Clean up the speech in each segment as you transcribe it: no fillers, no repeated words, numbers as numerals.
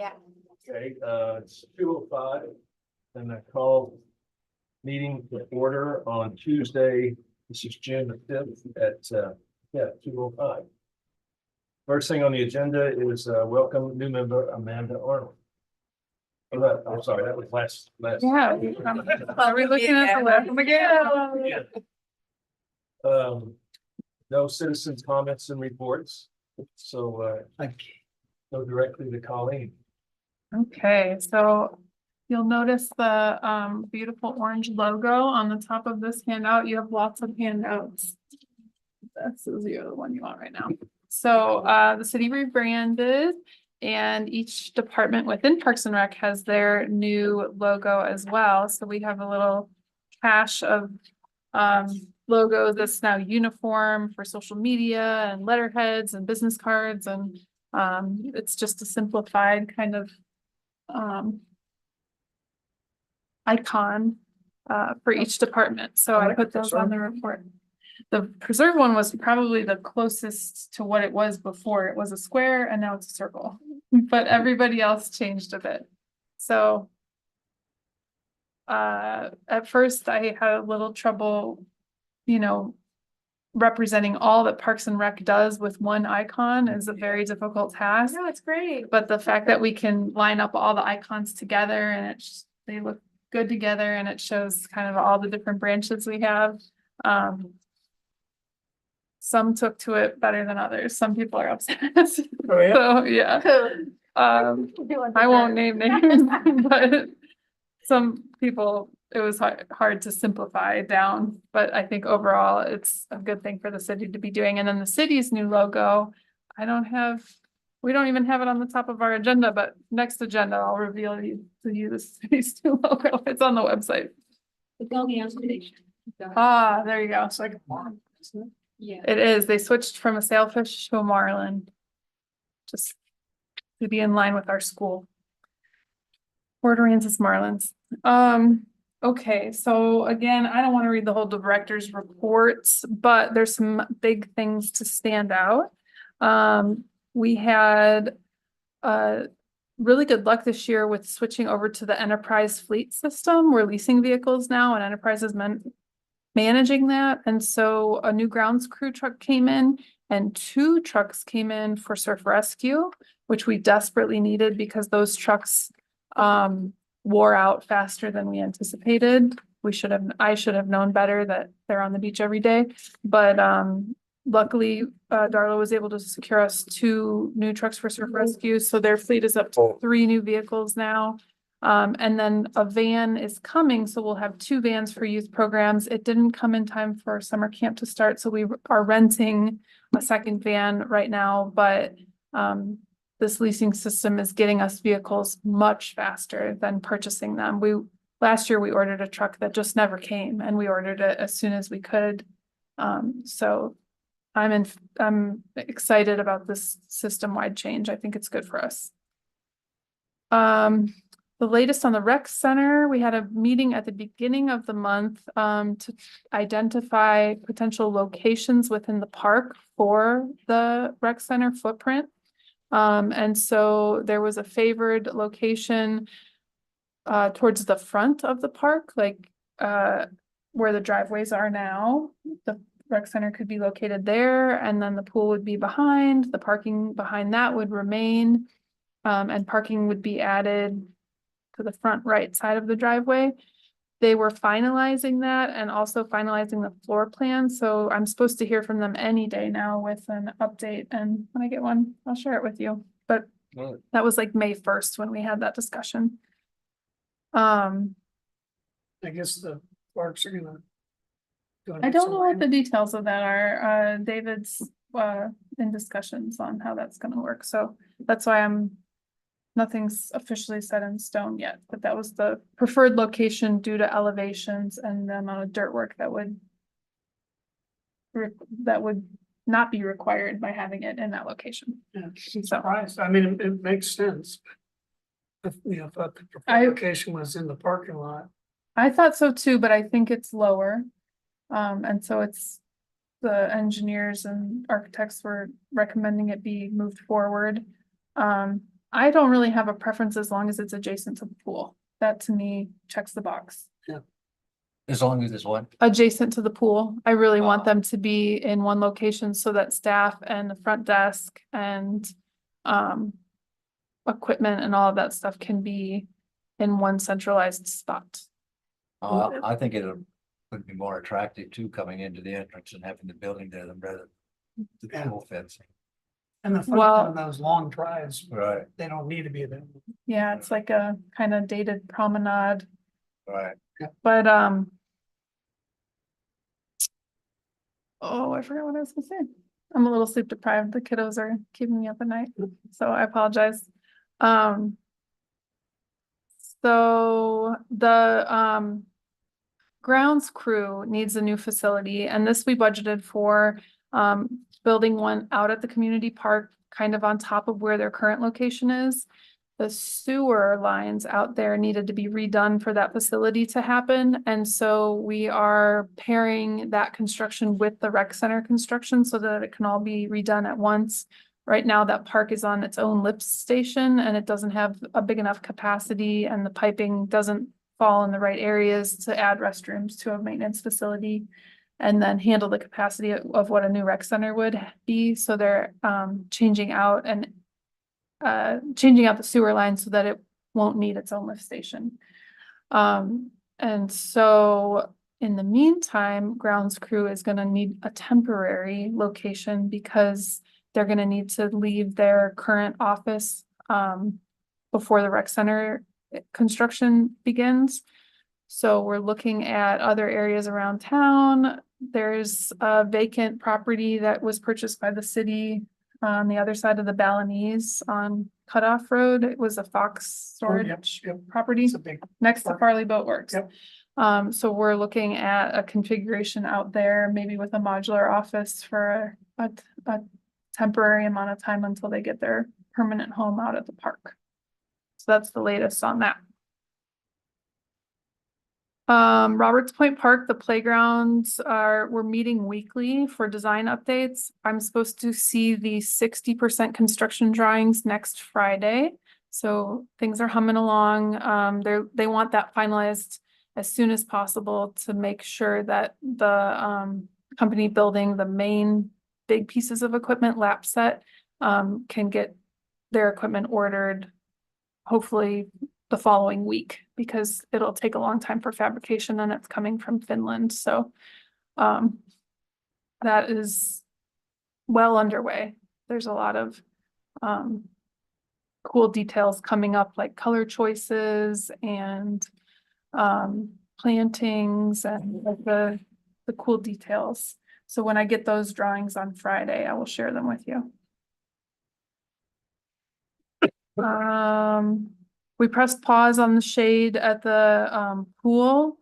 Yeah. Okay, it's 2:05, and I call meeting to order on Tuesday. This is June the 5th at 2:05. First thing on the agenda is welcome new member Amanda Arnold. Oh, I'm sorry, that was last. Yeah. Are we looking at the welcome again? Yeah. No citizens' comments and reports, so go directly to Colleen. Okay, so you'll notice the beautiful orange logo on the top of this handout. You have lots of handouts. This is the other one you want right now. So the city rebranded and each department within Parks and Rec has their new logo as well. So we have a little cache of logos that's now uniform for social media and letterheads and business cards, and it's just a simplified kind of icon for each department. So I put those on the report. The preserve one was probably the closest to what it was before. It was a square and now it's a circle, but everybody else changed a bit. So at first I had a little trouble, representing all that Parks and Rec does with one icon is a very difficult task. No, it's great. But the fact that we can line up all the icons together and they look good together and it shows kind of all the different branches we have. Some took to it better than others. Some people are upset. Oh, yeah? So yeah. I won't name names, but some people, it was hard to simplify down, but I think overall it's a good thing for the city to be doing. And then the city's new logo, we don't even have it on the top of our agenda, but next agenda, I'll reveal to you the city's new logo. It's on the website. The Gillian Station. Ah, there you go. It's like a farm, isn't it? Yeah. It is. They switched from a sailfish to a marlin. Just to be in line with our school. Port Aransas Marlins. Okay, so again, I don't want to read the whole director's reports, but there's some big things to stand out. We had really good luck this year with switching over to the enterprise fleet system. We're leasing vehicles now and Enterprise has managing that. And so a new grounds crew truck came in and 2 trucks came in for surf rescue, which we desperately needed because those trucks wore out faster than we anticipated. I should have known better that they're on the beach every day, but luckily Darla was able to secure us 2 new trucks for surf rescue. So their fleet is up to 3 new vehicles now. And then a van is coming, so we'll have 2 vans for youth programs. It didn't come in time for summer camp to start, so we are renting a second van right now, but this leasing system is getting us vehicles much faster than purchasing them. Last year we ordered a truck that just never came and we ordered it as soon as we could. So I'm excited about this system-wide change. I think it's good for us. The latest on the rec center, we had a meeting at the beginning of the month to identify potential locations within the park for the rec center footprint. And so there was a favored location towards the front of the park, like where the driveways are now. The rec center could be located there, and then the pool would be behind. The parking behind that would remain, and parking would be added to the front right side of the driveway. They were finalizing that and also finalizing the floor plan. So I'm supposed to hear from them any day now with an update. And when I get one, I'll share it with you. But that was like May 1st when we had that discussion. I guess the parks are gonna. I don't know what the details of that are. David's in discussions on how that's gonna work. So that's why nothing's officially set in stone yet, but that was the preferred location due to elevations and the amount of dirt work that would not be required by having it in that location. Yeah, I'm surprised. I mean, it makes sense. I thought the preferred location was in the parking lot. I thought so too, but I think it's lower. And so it's the engineers and architects were recommending it be moved forward. I don't really have a preference as long as it's adjacent to the pool. That to me checks the box. As long as it's one. Adjacent to the pool. I really want Ah. them to be in one location so that staff and the front desk and equipment and all of that stuff can be in one centralized spot. I think would be more attractive too, coming into the entrance and having the building there than rather the Yeah. pool fencing. And the fun Well- of those long drives, Right, they don't need to be there. Yeah, it's like a kind of dated promenade, right. but oh, I forgot what I was gonna say. I'm a little sleep deprived. The kiddos are keeping me up at night, so I apologize. So the grounds crew needs a new facility, and this we budgeted for building one out at the community park, kind of on top of where their current location is. The sewer lines out there needed to be redone for that facility to happen, and so we are pairing that construction with the rec center construction so that it can all be redone at once. Right now, that park is on its own lift station and it doesn't have a big enough capacity, and the piping doesn't fall in the right areas to add restrooms to a maintenance facility and then handle the capacity of what a new rec center would be. So they're changing out the sewer line so that it won't need its own lift station. And so in the meantime, grounds crew is gonna need a temporary location because they're gonna need to leave their current office before the rec center construction begins. So we're looking at other areas around town. There's a vacant property that was purchased by the city on the other side of the Balinese on Cutoff Road. It was a Fox storage Yep. property It's a big, next to park. Farley Boat Works. Yep. So we're looking at a configuration out there, maybe with a modular office for a temporary amount of time until they get their permanent home out at the park. So that's the latest on that. Roberts Point Park, the playgrounds we're meeting weekly for design updates. I'm supposed to see the 60% construction drawings next Friday. So things are humming along. They want that finalized as soon as possible to make sure that the company building the main big pieces of equipment, lap set, can get their equipment ordered hopefully the following week, because it'll take a long time for fabrication and it's coming from Finland. So that is well underway. There's a lot of cool details coming up, like color choices and plantings and like the cool details. So when I get those drawings on Friday, I will share them with you. We pressed pause on the shade at the pool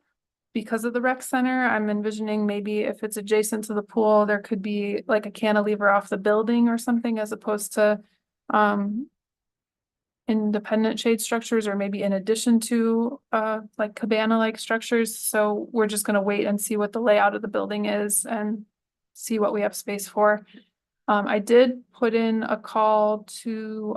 because of the rec center. I'm envisioning maybe if it's adjacent to the pool, there could be like a cantilever off the building or something, as opposed to independent shade structures, or maybe in addition to like cabana-like structures. So we're just gonna wait and see what the layout of the building is and see what we have space for. I did put in a call to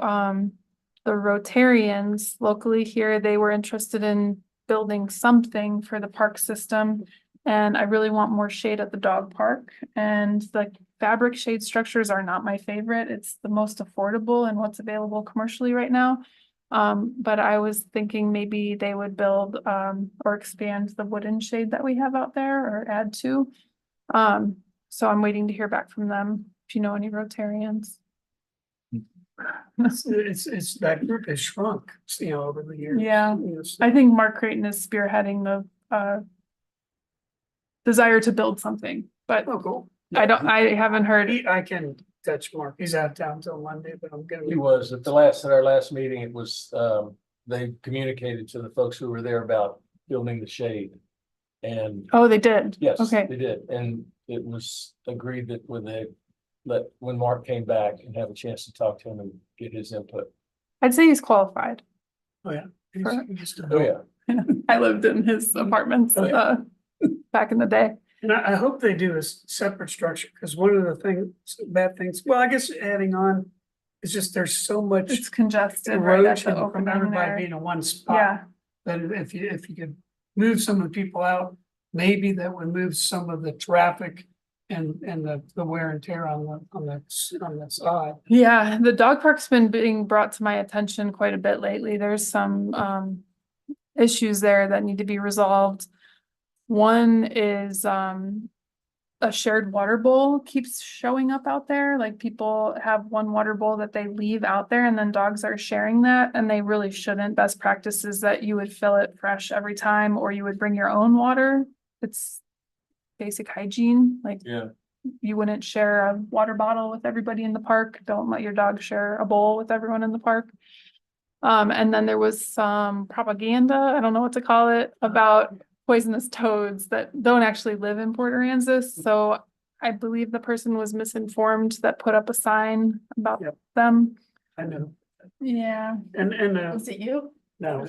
the Rotarians locally here. They were interested in building something for the park system. And I really want more shade at the dog park, and the fabric shade structures are not my favorite. It's the most affordable and what's available commercially right now. But I was thinking maybe they would build or expand the wooden shade that we have out there or add to. So I'm waiting to hear back from them. If you know any Rotarians. it's that group has shrunk, over the years. Yeah. So I think Mark Creighton is spearheading the desire to build something, but Oh, cool. I haven't heard. I can touch Mark. He's out of town till Monday, but I'm gonna. He was at our last meeting, it was, they communicated to the folks who were there about building the shade. And Oh, they did? yes, Okay, they did, and it was agreed that when Mark came back and have a chance to talk to him and get his input. I'd say he's qualified. Oh, yeah. For- He used to Oh, build. yeah. I lived in his apartments Oh, yeah. back in the day. And I hope they do a separate structure, because one of the bad things, well, I guess adding on It's just, there's so much It's congested right at erosion the opening prevented by there. being in one spot. Yeah, That if you could move some of the people out, maybe that would move some of the traffic and the wear and tear on the side. yeah, the dog park's been being brought to my attention quite a bit lately. There's some issues there that need to be resolved. One is a shared water bowl keeps showing up out there. Like people have one water bowl that they leave out there and then dogs are sharing that and they really shouldn't. Best practice is that you would fill it fresh every time or you would bring your own water. It's basic hygiene, like Yeah. you wouldn't share a water bottle with everybody in the park. Don't let your dog share a bowl with everyone in the park. And then there was some propaganda, I don't know what to call it, about poisonous toads that don't actually live in Port Aransas. So I believe the person was misinformed that put up a sign about Yep. them. I know, Yeah. and Was it you? no,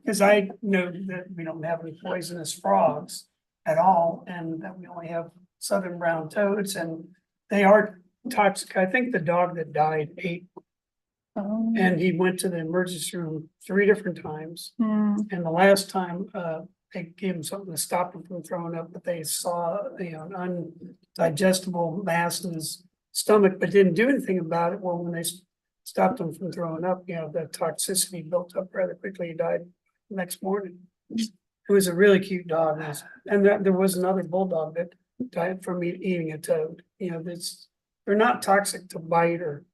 cause I know that we don't have any poisonous frogs at all, and that we only have southern brown toads, and they are toxic. I think the dog that died ate, Oh. and he went to the emergency room 3 different times. Hmm. And the last time, they gave him something to stop him from throwing up, but they saw, an undigestible mass in his stomach, but didn't do anything about it. Well, when they stopped him from throwing up, the toxicity built up rather quickly. He died the next morning. It was a really cute dog. And there was another bulldog that died from eating a toad. They're not toxic to bite or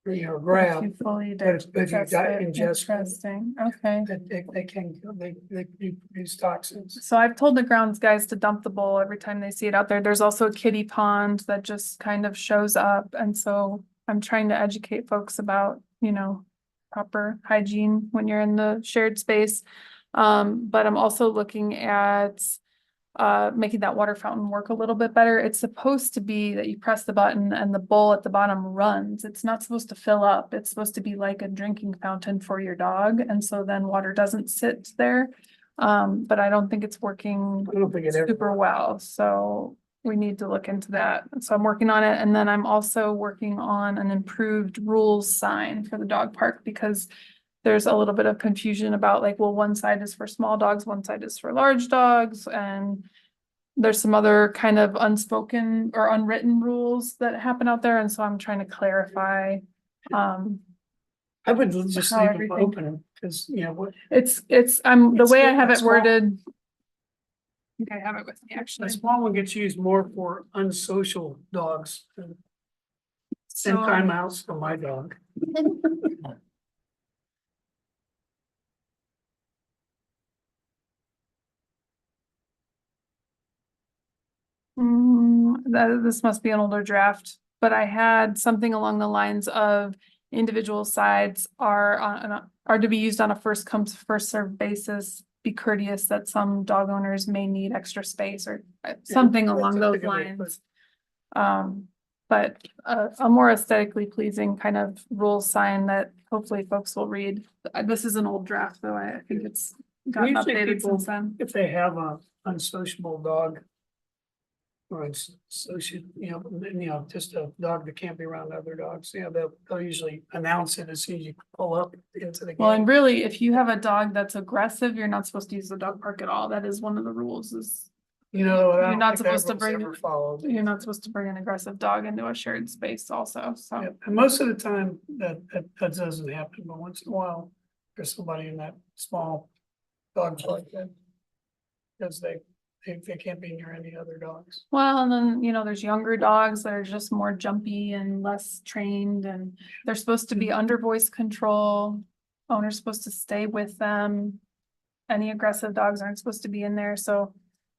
If you grab. fully But if you digest it, ingest them, interesting, okay. that they produce toxins. So I've told the grounds guys to dump the bowl every time they see it out there. There's also a kiddie pond that just kind of shows up. And so I'm trying to educate folks about, proper hygiene when you're in the shared space. But I'm also looking at making that water fountain work a little bit better. It's supposed to be that you press the button and the bowl at the bottom runs. It's not supposed to fill up. It's supposed to be like a drinking fountain for your dog. And so then water doesn't sit there. But I don't think it's working I don't think it ever. super well, so we need to look into that. So I'm working on it, and then I'm also working on an improved rules sign for the dog park because there's a little bit of confusion about like, well, one side is for small dogs, one side is for large dogs, and there's some other kind of unspoken or unwritten rules that happen out there, and so I'm trying to clarify. I would just How leave them everything- open, because, what, It's, the It's way I good, have it that's why- worded. I think I have it with me, a actually. small one gets used more for unsocial dogs than So- timeouts for my dog. This must be an older draft, but I had something along the lines of individual sides are to be used on a first come, first served basis. Be courteous that some dog owners may need extra space or something along that's a those good way to put lines. But a more aesthetically pleasing kind of rule sign that hopefully folks will read. This is an old draft, though. I think it's gotten Usually updated people- since then. If they have a unsociable dog. Or it's social, just a dog that can't be around other dogs, they'll usually announce it as soon as you pull up into the Well, gate. and really, if you have a dog that's aggressive, you're not supposed to use the dog park at all. That is one of the rules is I you're don't not think that supposed to rule's bring- ever followed. you're not supposed to bring an aggressive dog into a shared space also, so. Yeah, and most of the time that doesn't happen, but once in a while, there's somebody in that small dog park that. Because they can't be near any other dogs. Well, and then, there's younger dogs that are just more jumpy and less trained and they're supposed to be under voice control. Owner's supposed to stay with them. Any aggressive dogs aren't supposed to be in there, so.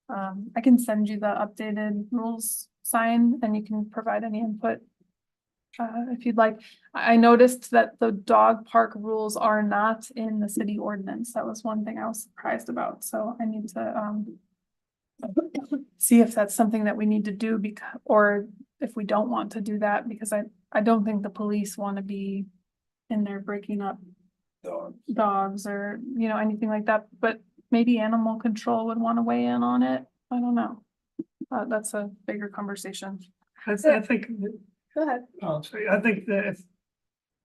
I can send you the updated rules sign and you can provide any input. If you'd like, I noticed that the dog park rules are not in the city ordinance. That was one thing I was surprised about, so I need to, see if that's something that we need to do or if we don't want to do that, because I don't think the police want to be in there breaking up dogs or, anything like that, but maybe animal control would want to weigh in on it. I don't know. That's a bigger conversation. I think, Go ahead. I think that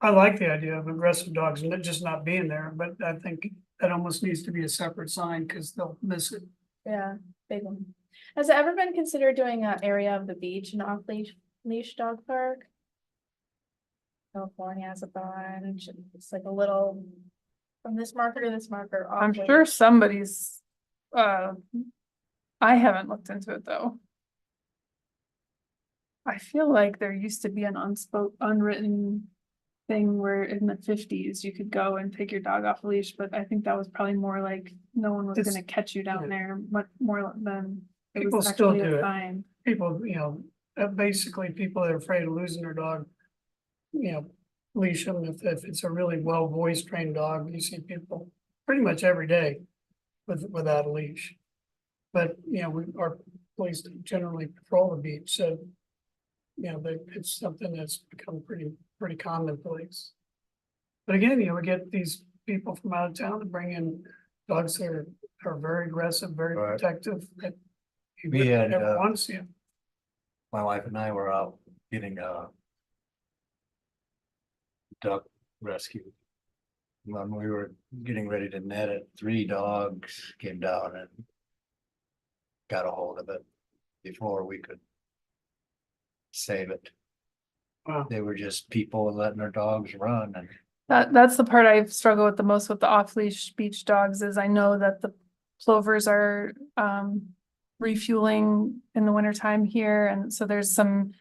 I like the idea of aggressive dogs and it just not being there, but I think that almost needs to be a separate sign because they'll miss it. Yeah, big one. Has it ever been considered doing an area of the beach and off leash dog park? California has a bunch, and it's like a little from this marker to this marker. off I'm leash. sure somebody's, I haven't looked into it though. I feel like there used to be an unwritten thing where in the 50s you could go and take your dog off a leash, but I think that was probably more like no one was It's- gonna catch you down yeah. there, much more than it People was still actually do a it. fine. People, basically people that are afraid of losing their dog. Leash them if it's a really well voice trained dog, you see people pretty much every day without a leash. But, our police generally patrol the beach, so. It's something that's become pretty commonplace. But again, we get these people from out of town to bring in dogs that are very aggressive, very Right. protective. That you We wouldn't had, ever want to see 'em. My wife and I were out getting duck rescue. When we were getting ready to net it, 3 dogs came down and got a hold of it before we could save it. Wow. They were just people letting their dogs run and That's the part I've struggled with the most with the off-leash beach dogs is I know that the plovers are refueling in the wintertime here, and so there's some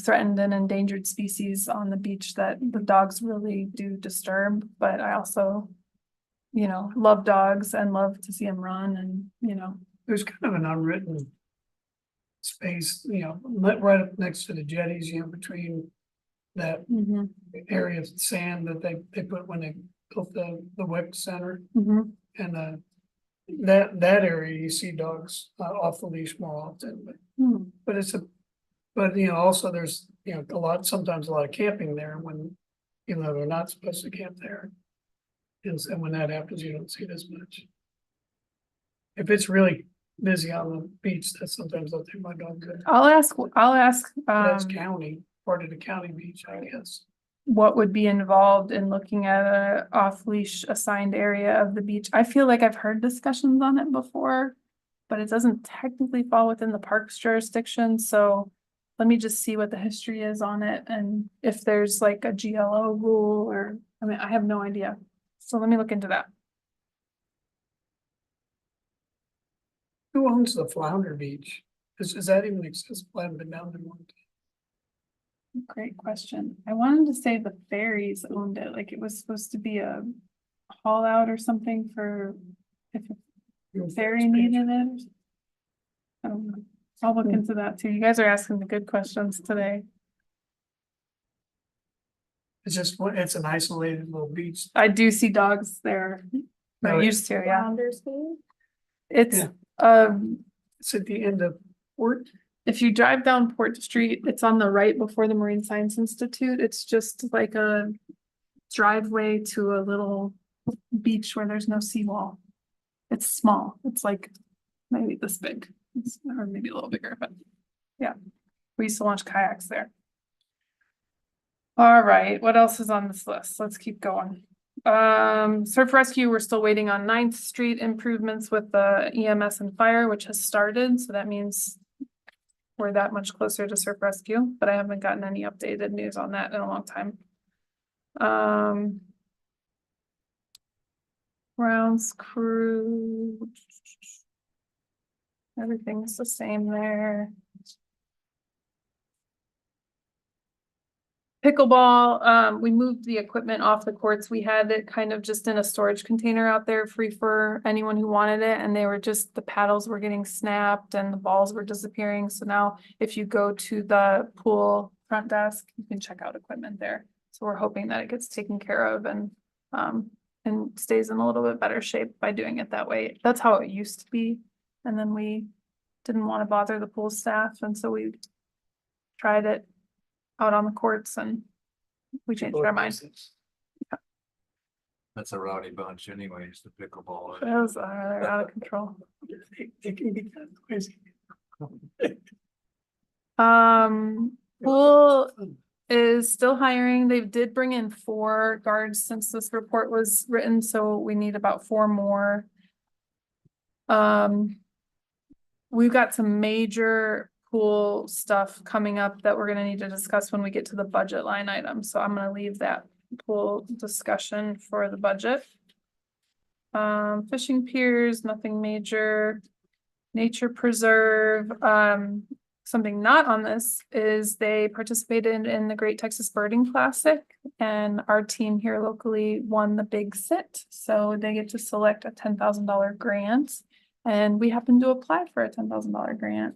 threatened and endangered species on the beach that the dogs really do disturb, but I also, love dogs and love to see them run and, There's kind of an unwritten space, right up next to the jetties, between that mhm, area of sand that they put when they built the WIC center. mhm. And that area, you see dogs off the leash more often, Hmm. but also there's, sometimes a lot of camping there when, they're not supposed to camp there. And so when that happens, you don't see it as much. If it's really busy on the beach, that's sometimes I'll take my dog there. I'll ask, That's county, part of the county beach, I guess. what would be involved in looking at a off-leash assigned area of the beach. I feel like I've heard discussions on it before, but it doesn't technically fall within the park's jurisdiction, so let me just see what the history is on it and if there's like a GLO rule or, I have no idea. So let me look into that. Who owns the Flounder Beach? Is that even accessible? I haven't been down there one time. Great question. I wanted to say the ferries owned it, like it was supposed to be a haul out or something for if a ferry needed it. I don't know. I'll look into that too. You guys are asking the good questions today. It's an isolated little beach. I do see dogs there. I Right. used to, yeah. Rounders Beach? It's, Yeah. It's at the end of Port. if you drive down Port Street, it's on the right before the Marine Science Institute. It's just like a driveway to a little beach where there's no seawall. It's small. It's like maybe this big, or maybe a little bigger, but yeah. We used to launch kayaks there. All right, what else is on this list? Let's keep going. Surf rescue, we're still waiting on 9th Street improvements with the EMS and fire, which has started, so that means we're that much closer to surf rescue, but I haven't gotten any updated news on that in a long time. Grounds crew. Everything's the same there. Pickleball, we moved the equipment off the courts. We had it kind of just in a storage container out there free for anyone who wanted it. And the paddles were getting snapped and the balls were disappearing. So now if you go to the pool front desk, you can check out equipment there. So we're hoping that it gets taken care of and stays in a little bit better shape by doing it that way. That's how it used to be. And then we didn't want to bother the pool staff. And so we tried it out on the courts and we changed our mind. that's a rowdy bunch anyways, the pickleball. It was they're out of control. It can be kind of crazy. Pool, is still hiring. They did bring in 4 guards since this report was written, so we need about 4 more. We've got some major pool stuff coming up that we're gonna need to discuss when we get to the budget line item, so I'm gonna leave that pool discussion for the budget. Fishing piers, nothing major. Nature preserve, something not on this is they participated in the Great Texas Birding Classic. And our team here locally won the big sit, so they get to select a $10,000 grant. And we happen to apply for a $10,000 grant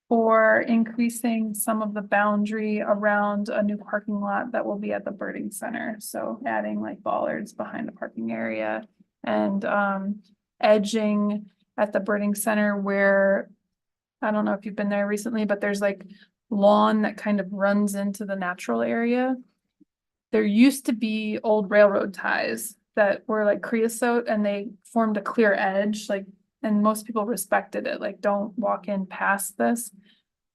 for increasing some of the boundary around a new parking lot that will be at the birding center. So adding like bollards behind the parking area and edging at the birding center where, I don't know if you've been there recently, but there's like lawn that kind of runs into the natural area. There used to be old railroad ties that were like creosote and they formed a clear edge, like, and most people respected it, like, don't walk in past this.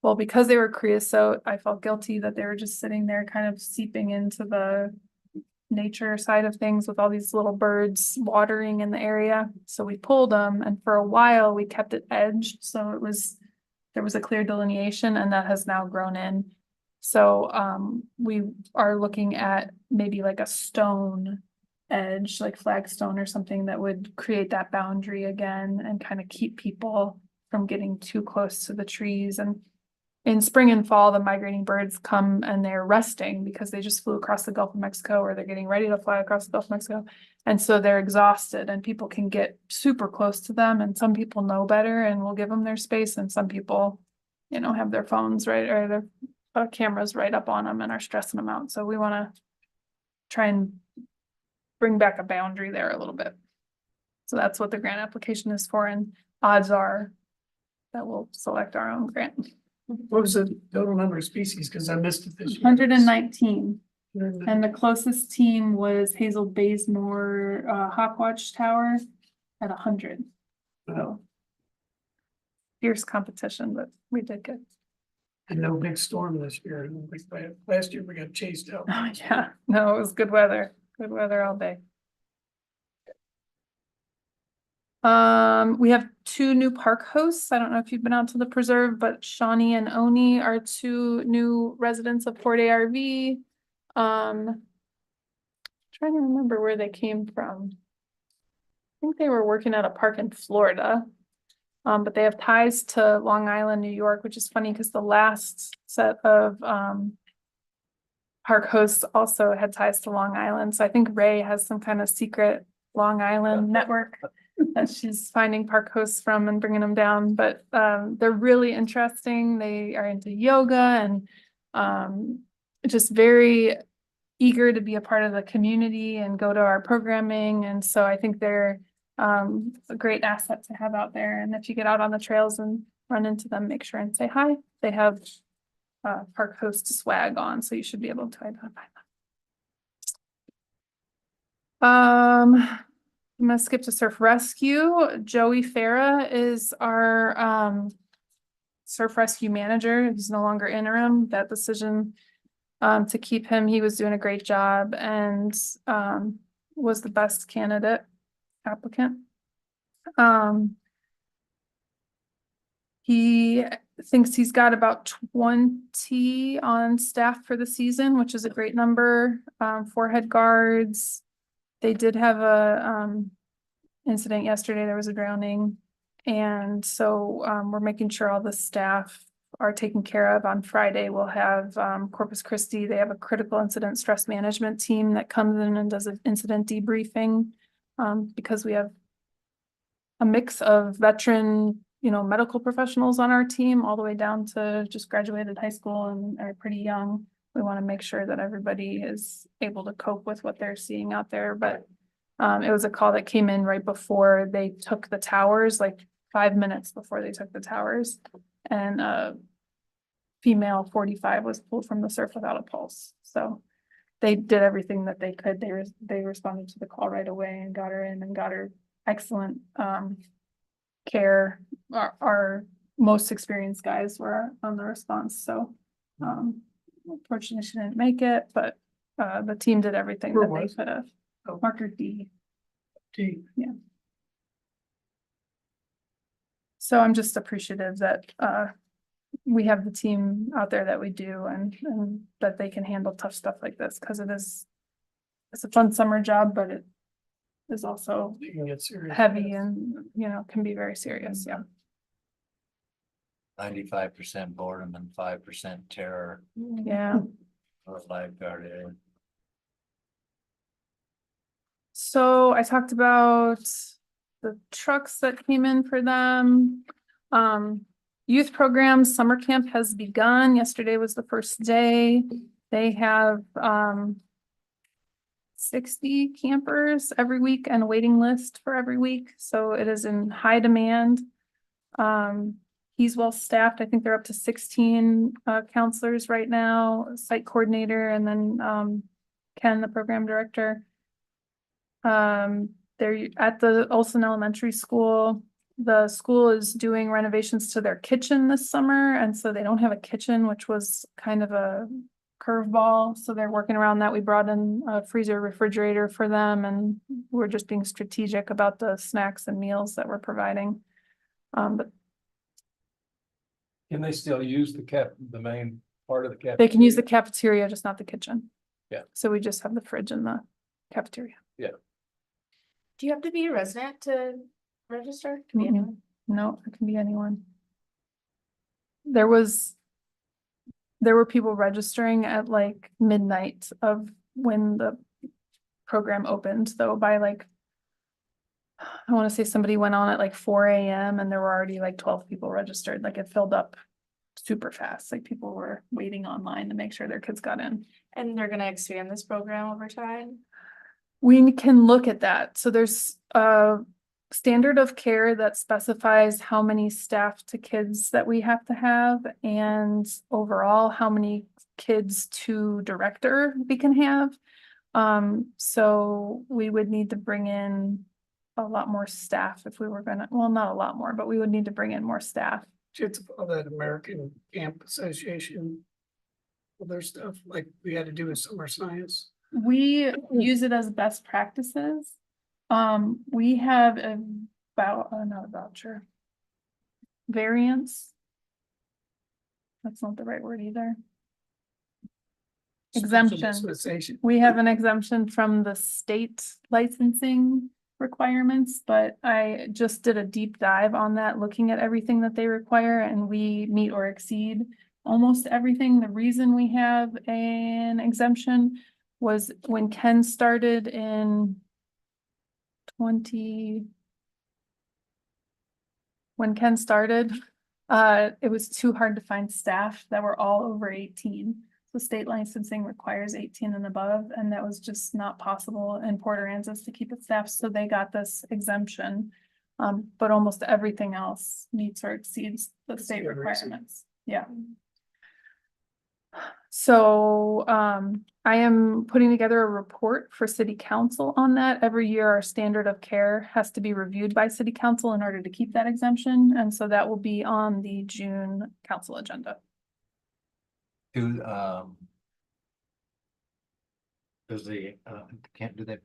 Well, because they were creosote, I felt guilty that they were just sitting there kind of seeping into the nature side of things with all these little birds watering in the area. So we pulled them, and for a while we kept it edged, so there was a clear delineation, and that has now grown in. So we are looking at maybe like a stone edge, like flagstone or something that would create that boundary again and kind of keep people from getting too close to the trees. And in spring and fall, the migrating birds come and they're resting because they just flew across the Gulf of Mexico, or they're getting ready to fly across the Gulf of Mexico. And so they're exhausted, and people can get super close to them. And some people know better and will give them their space. And some people, have their phones right, or their cameras right up on them and are stressing them out. So we want to try and bring back a boundary there a little bit. So that's what the grant application is for. And odds are that we'll select our own grant. What was the total number of species? Cause I missed it this year. 119. And the closest team was Hazel Bazemore Hawkwatch Tower at 100. So fierce competition, but we did good. And no big storm this year. Last year we got chased out. Oh yeah, no, it was good weather. Good weather all day. We have 2 new park hosts. I don't know if you've been out to the preserve, but Shawnee and Oni are 2 new residents of Port ARV. Trying to remember where they came from. I think they were working at a park in Florida. But they have ties to Long Island, New York, which is funny because the last set of park hosts also had ties to Long Island. So I think Ray has some kind of secret Long Island network that she's finding park hosts from and bringing them down. But they're really interesting. They are into yoga and just very eager to be a part of the community and go to our programming. And so I think they're a great asset to have out there. And if you get out on the trails and run into them, make sure and say hi. They have park host swag on, so you should be able to identify them. I'm gonna skip to surf rescue. Joey Farah is our surf rescue manager. He's no longer interim. That decision to keep him, he was doing a great job and was the best candidate applicant. He thinks he's got about 20 on staff for the season, which is a great number. 4 head guards. They did have a incident yesterday. There was a drowning, and so we're making sure all the staff are taken care of. On Friday, we'll have Corpus Christi. They have a critical incident stress management team that comes in and does an incident debriefing because we have a mix of veteran, medical professionals on our team, all the way down to just graduated high school and are pretty young. We want to make sure that everybody is able to cope with what they're seeing out there. But it was a call that came in right before they took the towers, like 5 minutes before they took the towers. And female 45 was pulled from the surf without a pulse. So they did everything that they could. They responded to the call right away and got her in and got her excellent care. Our most experienced guys were on the response. So unfortunately she didn't make it, but the team did everything Where that they was it? could have. Oh. Marker D. Gee, So I'm just appreciative that we have the team out there that we do and that they can handle tough stuff like this, because it's a fun summer job, but it is also you can get serious. heavy and, can be very serious, yeah. 95% boredom and 5% terror Yeah. of lifeguard area. So I talked about the trucks that came in for them. Youth programs, summer camp has begun. Yesterday was the first day. They have 60 campers every week and a waiting list for every week, so it is in high demand. He's well staffed. I think they're up to 16 counselors right now, site coordinator, and then Ken, the program director. They're at the Olson Elementary School. The school is doing renovations to their kitchen this summer, and so they don't have a kitchen, which was kind of a curveball. So they're working around that. We brought in a freezer refrigerator for them, and we're just being strategic about the snacks and meals that we're providing. But Can they still use the main part of the cafeteria? they can use the cafeteria, just not the kitchen. Yeah. So we just have the fridge in the cafeteria. Do you have to be a resident to register? Can be Mhm. anyone. No, it can be anyone. There were people registering at like midnight of when the program opened, though by like, I want to say somebody went on at like 4 AM and there were already like 12 people registered. Like it filled up super fast. Like people were waiting online to make sure their kids got in. And they're gonna expand this program over time? We can look at that. So there's a standard of care that specifies how many staff to kids that we have to have, and overall how many kids to director we can have. So we would need to bring in a lot more staff if we were gonna, well, not a lot more, but we would need to bring in more staff. It's all that American Camp Association. Other stuff like we had to do with summer science. We use it as best practices. We have not a voucher. Variance. That's not the right word either. Special Exemption. dispensation. We have an exemption from the state licensing requirements, but I just did a deep dive on that, looking at everything that they require, and we meet or exceed almost everything. The reason we have an exemption was when Ken started in when Ken started, it was too hard to find staff that were all over 18. So state licensing requires 18 and above, and that was just not possible in Port Aransas to keep it staffed, so they got this exemption. But almost everything else meets or exceeds the state good reason. requirements, yeah. So, I am putting together a report for city council on that. Every year, our standard of care has to be reviewed by city council in order to keep that exemption, and so that will be on the June council agenda. Do they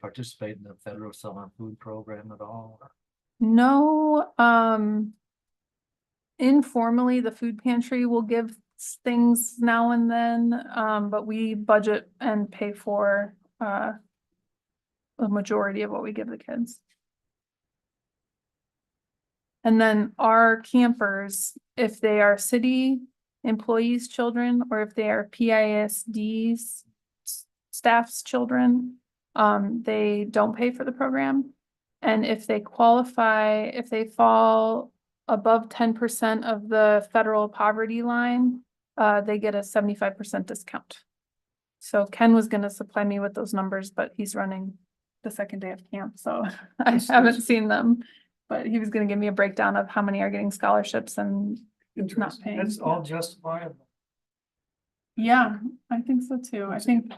participate in the federal summer food program at all? No, informally, the food pantry will give things now and then, but we budget and pay for a majority of what we give the kids. And then our campers, if they are city employees' children, or if they are PISD's staff's children, they don't pay for the program. And if they qualify, if they fall above 10% of the federal poverty line, they get a 75% discount. So Ken was gonna supply me with those numbers, but he's running the second day of camp, so I haven't seen them. But he was gonna give me a breakdown of how many are getting scholarships and Interesting. paying, That's all justifiable. yeah, I think so too. I think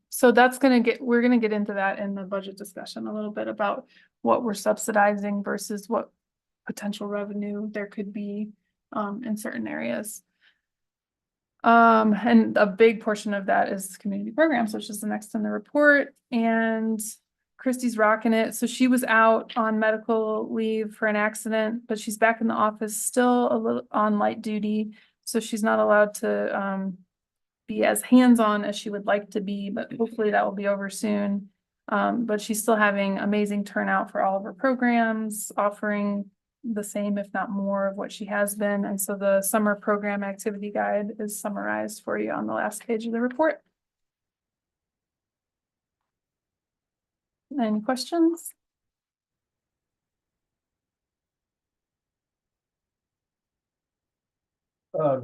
so that's we're gonna get into that in the budget discussion a little bit about what we're subsidizing versus what potential revenue there could be in certain areas. And a big portion of that is community programs, which is the next in the report, and Christy's rocking it. So she was out on medical leave for an accident, but she's back in the office, still a little on light duty. So she's not allowed to, be as hands-on as she would like to be, but hopefully that will be over soon. But she's still having amazing turnout for all of her programs, offering the same, if not more, of what she has been. And so the summer program activity guide is summarized for you on the last page of the report. Any questions?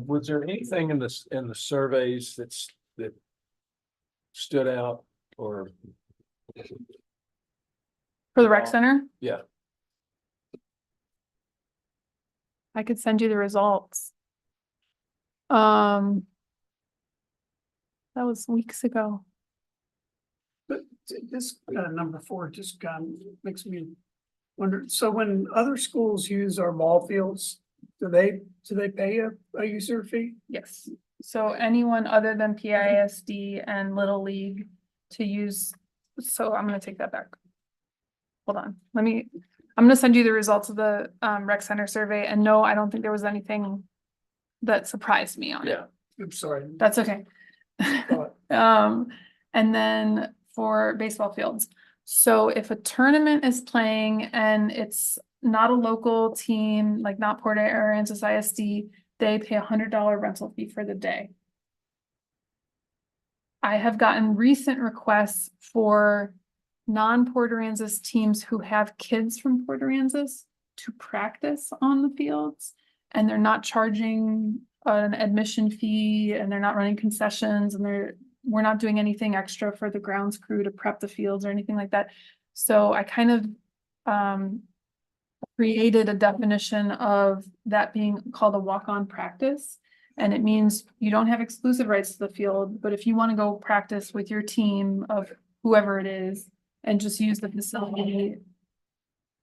Was there anything in this, in the surveys that stood out or? For the rec center? Yeah. I could send you the results. That was weeks ago. But this number 4 just makes me wonder, so when other schools use our ball fields, do they pay a user fee? Yes. So anyone other than PISD and Little League to use, so I'm gonna take that back. Hold on, I'm gonna send you the results of the rec center survey, and no, I don't think there was anything that surprised me on it. Yeah. I'm sorry. That's okay. Thought- And then for baseball fields. So if a tournament is playing and it's not a local team, like not Port Aransas ISD, they pay $100 rental fee for the day. I have gotten recent requests for non-Port Aransas teams who have kids from Port Aransas to practice on the fields, and they're not charging an admission fee, and they're not running concessions, and we're not doing anything extra for the grounds crew to prep the fields or anything like that. So I kind of created a definition of that being called a walk-on practice. And it means you don't have exclusive rights to the field, but if you want to go practice with your team of whoever it is and just use the facility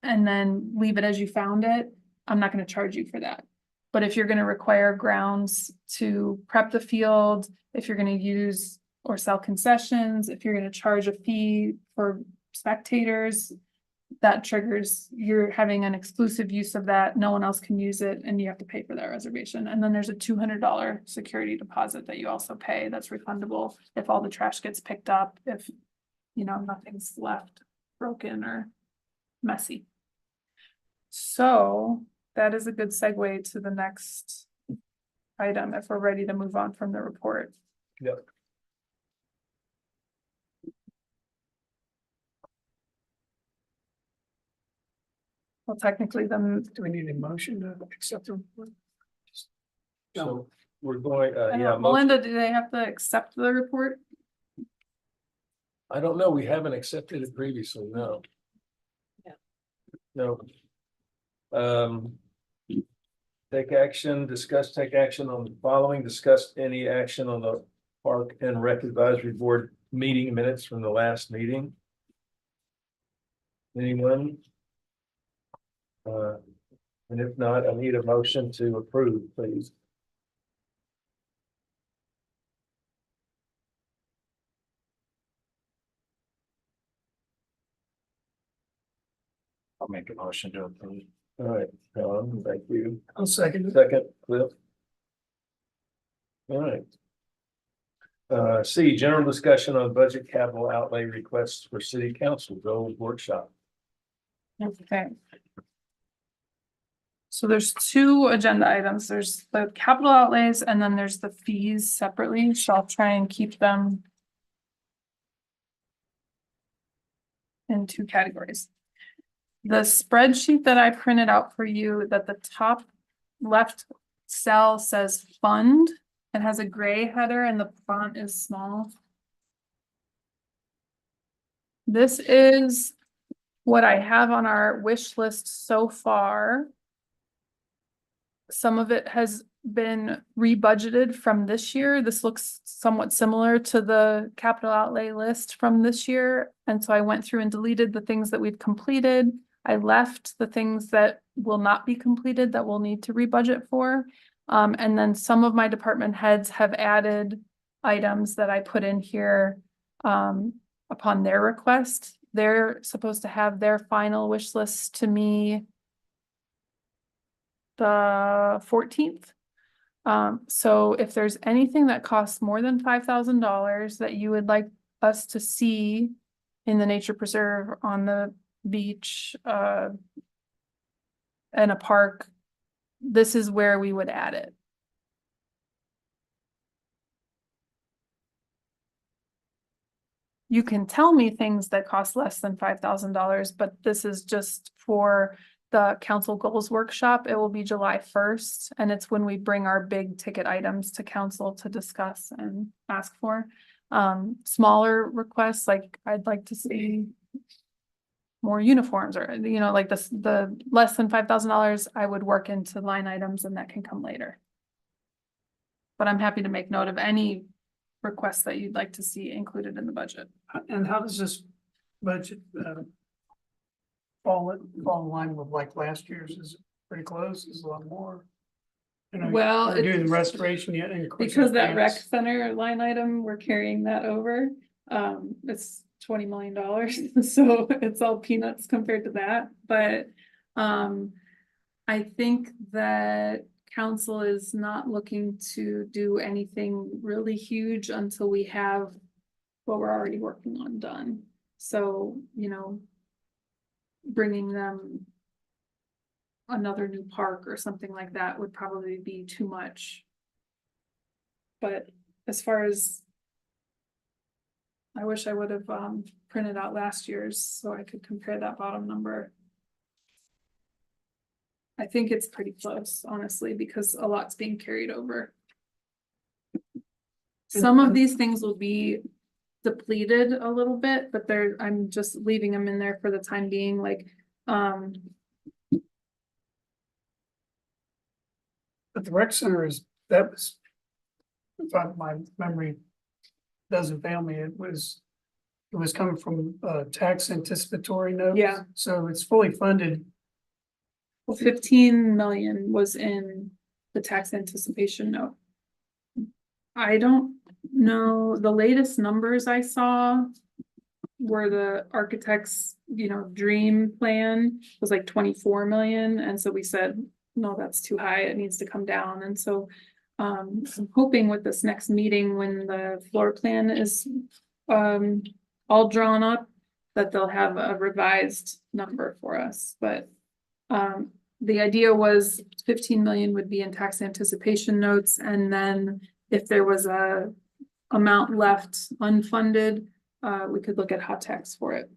and then leave it as you found it, I'm not going to charge you for that. But if you're going to require grounds to prep the field, if you're going to use or sell concessions, if you're going to charge a fee for spectators, that triggers you're having an exclusive use of that. No one else can use it, and you have to pay for that reservation. And then there's a $200 security deposit that you also pay that's refundable if all the trash gets picked up, if nothing's left broken or messy. So that is a good segue to the next item if we're ready to move on from the report. Yep. Well, technically, then Do we need a motion to accept the report? So we're going, yeah. motion- Melinda, do they have to accept the report? I don't know. We haven't accepted it previously, no. Yeah. No. Take action, take action on the following, discuss any action on the Park and Rec Advisory Board meeting minutes from the last meeting. Anyone? And if not, I need a motion to approve, please. I'll make a motion to approve. All right, Tom, thank you. I'll second it. Second, Cliff. All right. C, general discussion on budget capital outlay requests for city council goals workshop. Okay. So there's two agenda items. There's the capital outlays and then there's the fees separately. So I'll try and keep them in two categories. The spreadsheet that I printed out for you, that the top left cell says fund. It has a gray header and the font is small. This is what I have on our wish list so far. Some of it has been rebudgeted from this year. This looks somewhat similar to the capital outlay list from this year. And so I went through and deleted the things that we've completed. I left the things that will not be completed that we'll need to rebudget for. And then some of my department heads have added items that I put in here upon their request. They're supposed to have their final wish list to me the 14th. So if there's anything that costs more than $5,000 that you would like us to see in the nature preserve, on the beach, in a park, this is where we would add it. You can tell me things that cost less than $5,000, but this is just for the council goals workshop. It will be July 1st, and it's when we bring our big ticket items to council to discuss and ask for. Smaller requests, like I'd like to see more uniforms, or, you know, like the less than $5,000, I would work into line items, and that can come later. But I'm happy to make note of any requests that you'd like to see included in the budget. And how does this budget, fall in line with like last year's? Is it pretty close? Is it a lot more? You know, Well, we're doing it's- restoration yet. and Because that rec grants. center line item, we're carrying that over. It's $20 million, so it's all peanuts compared to that, but I think that council is not looking to do anything really huge until we have what we're already working on done. So, you know, bringing them another new park or something like that would probably be too much. But as far as, I wish I would have printed out last year's so I could compare that bottom number. I think it's pretty close, honestly, because a lot's being carried over. Some of these things will be depleted a little bit, but I'm just leaving them in there for the time being, like, But the rec center that was, if my memory doesn't fail me, it was coming from tax anticipatory notes. Yeah. So it's fully funded. 15 million was in the tax anticipation note. I don't know, the latest numbers I saw were the architect's, you know, dream plan was like 24 million. And so we said, no, that's too high. It needs to come down. And so I'm hoping with this next meeting, when the floor plan is all drawn up, that they'll have a revised number for us. But the idea was 15 million would be in tax anticipation notes, and then if there was a amount left unfunded, we could look at hot tax for it,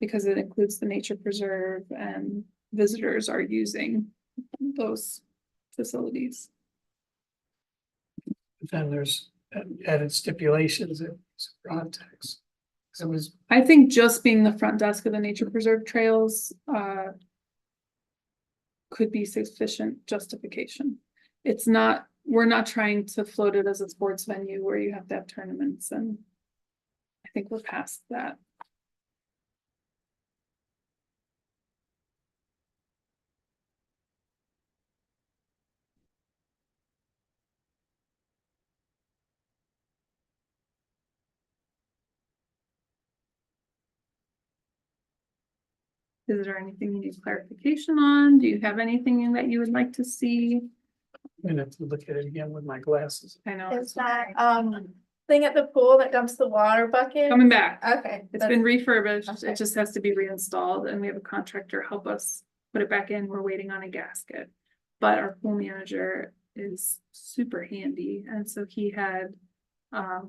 because it includes the nature preserve and visitors are using those facilities. Then there's added stipulations that it's hot tax. So it was, I think just being the front desk of the nature preserve trails could be sufficient justification. It's not, we're not trying to float it as a sports venue where you have to have tournaments, and I think we're past that. Is there anything you need clarification on? Do you have anything that you would like to see? I'm gonna have to look at it again with my glasses. I know. Is that thing at the pool that dumps the water bucket? Coming back. Okay. It's been refurbished. Okay. It just has to be reinstalled, and we have a contractor help us put it back in. We're waiting on a gasket. But our pool manager is super handy, and so he had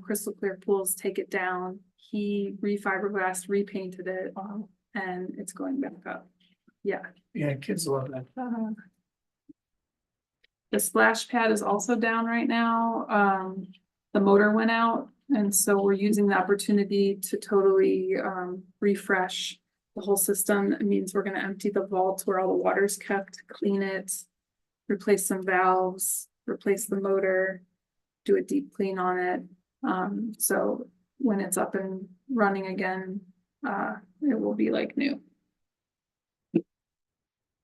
Crystal Clear Pools take it down. He refiberglassed, repainted it, and it's going back up. Yeah. Yeah, kids love that. The splash pad is also down right now. The motor went out, and so we're using the opportunity to totally refresh the whole system. It means we're gonna empty the vault where all the water's kept, clean it, replace some valves, replace the motor, do a deep clean on it. So when it's up and running again, it will be like new.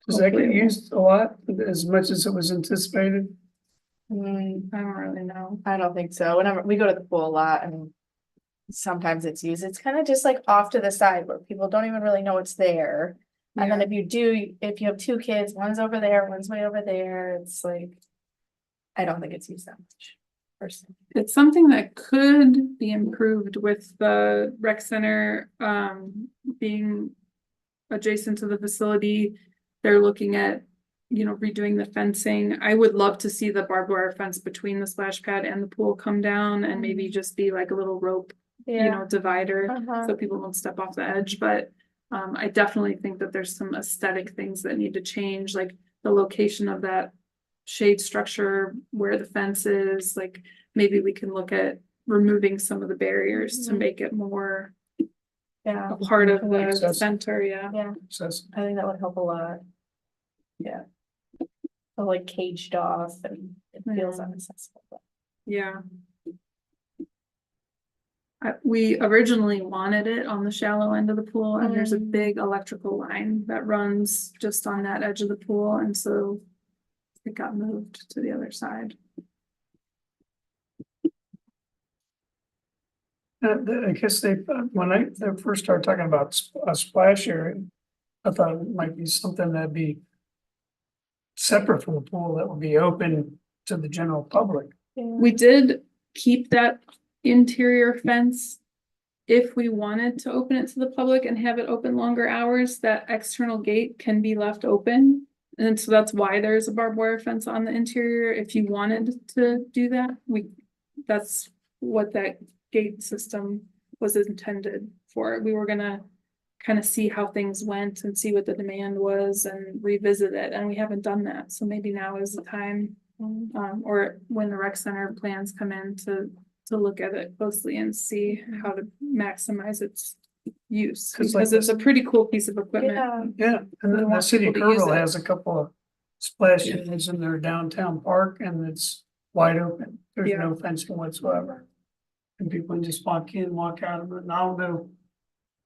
Does that get Hopefully. used a lot, as much as it was anticipated? I don't really know. I don't think so. Whenever we go to the pool a lot and sometimes it's used, it's kind of just like off to the side where people don't even really know it's there. And then Yeah. if you have two kids, one's over there, one's way over there, it's like, I don't think it's used that much. Personally. It's something that could be improved with the rec center, being adjacent to the facility. They're looking at, redoing the fencing. I would love to see the barbed wire fence between the splash pad and the pool come down and maybe just be like a little rope, divider, Uh-huh. so people don't step off the edge, but I definitely think that there's some aesthetic things that need to change, like the location of that shade structure, where the fence is, like maybe we can look at removing some of the barriers to Mhm. make it more Yeah, a part of the Accessible. center, yeah. yeah, Says, I think that would help a lot. Yeah. So like caged off and it feels Yeah. unaccessible. but- Yeah. We originally wanted it on the shallow end of the pool, and there's a Mm. big electrical line that runs just on that edge of the pool, and so it got moved to the other side. I guess when they first started talking about a splash area, I thought it might be something that'd be separate from the pool that would be open to the general public. We did keep that interior fence. If we wanted to open it to the public and have it open longer hours, that external gate can be left open. And so that's why there's a barbed wire fence on the interior. If you wanted to do that, that's what that gate system was intended for. We were gonna kind of see how things went and see what the demand was and revisit it, and we haven't done that. So maybe now is the time, or when the rec center plans come in to look at it closely and see how to maximize its use, 'Cause like because it's a pretty cool piece of equipment. Yeah, Yeah, and We then the want city of people to use Kerrville it. has a couple of splash areas in their downtown park and it's wide open. There's Yeah. no fencing whatsoever. And people can just walk in, walk out of it, and I don't know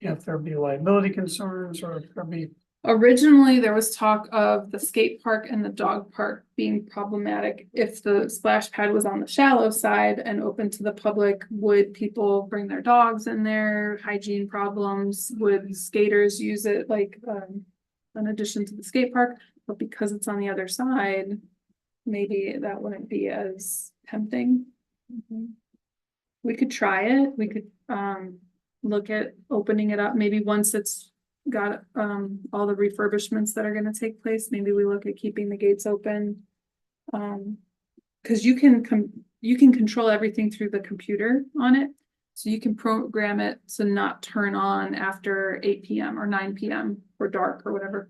if there'd be liability concerns or if there'd be, Originally, there was talk of the skate park and the dog park being problematic. If the splash pad was on the shallow side and open to the public, would people bring their dogs in there? Hygiene problems? Would skaters use it like, in addition to the skate park? But because it's on the other side, maybe that wouldn't be as tempting. We could try it. We could, look at opening it up, maybe once it's got all the refurbishments that are gonna take place, maybe we look at keeping the gates open. Cause you can control everything through the computer on it. So you can program it to not turn on after 8 PM or 9 PM or dark or whatever.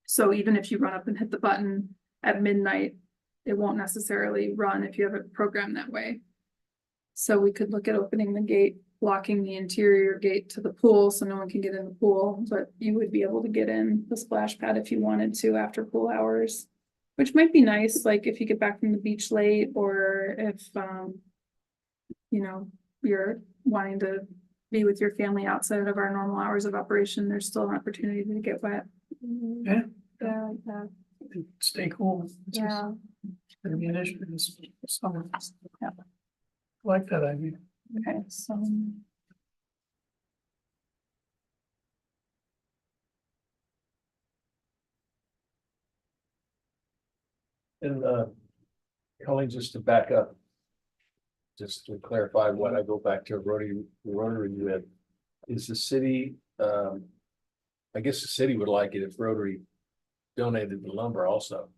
So even if you run up and hit the button at midnight, it won't necessarily run if you have it programmed that way. So we could look at opening the gate, locking the interior gate to the pool so no one can get in the pool, but you would be able to get in the splash pad if you wanted to after pool hours. Which might be nice, like if you get back from the beach late, or if, you're wanting to be with your family outside of our normal hours of operation, there's still an opportunity to get wet. yeah, yeah, like that. stay cool. It's just Yeah. gonna be an issue this summer. Yeah. Like that idea. Okay, so. And Colleen, just to back up. Just to clarify what I go back to Rotary with, is the city, I guess the city would like it if Rotary donated the lumber also.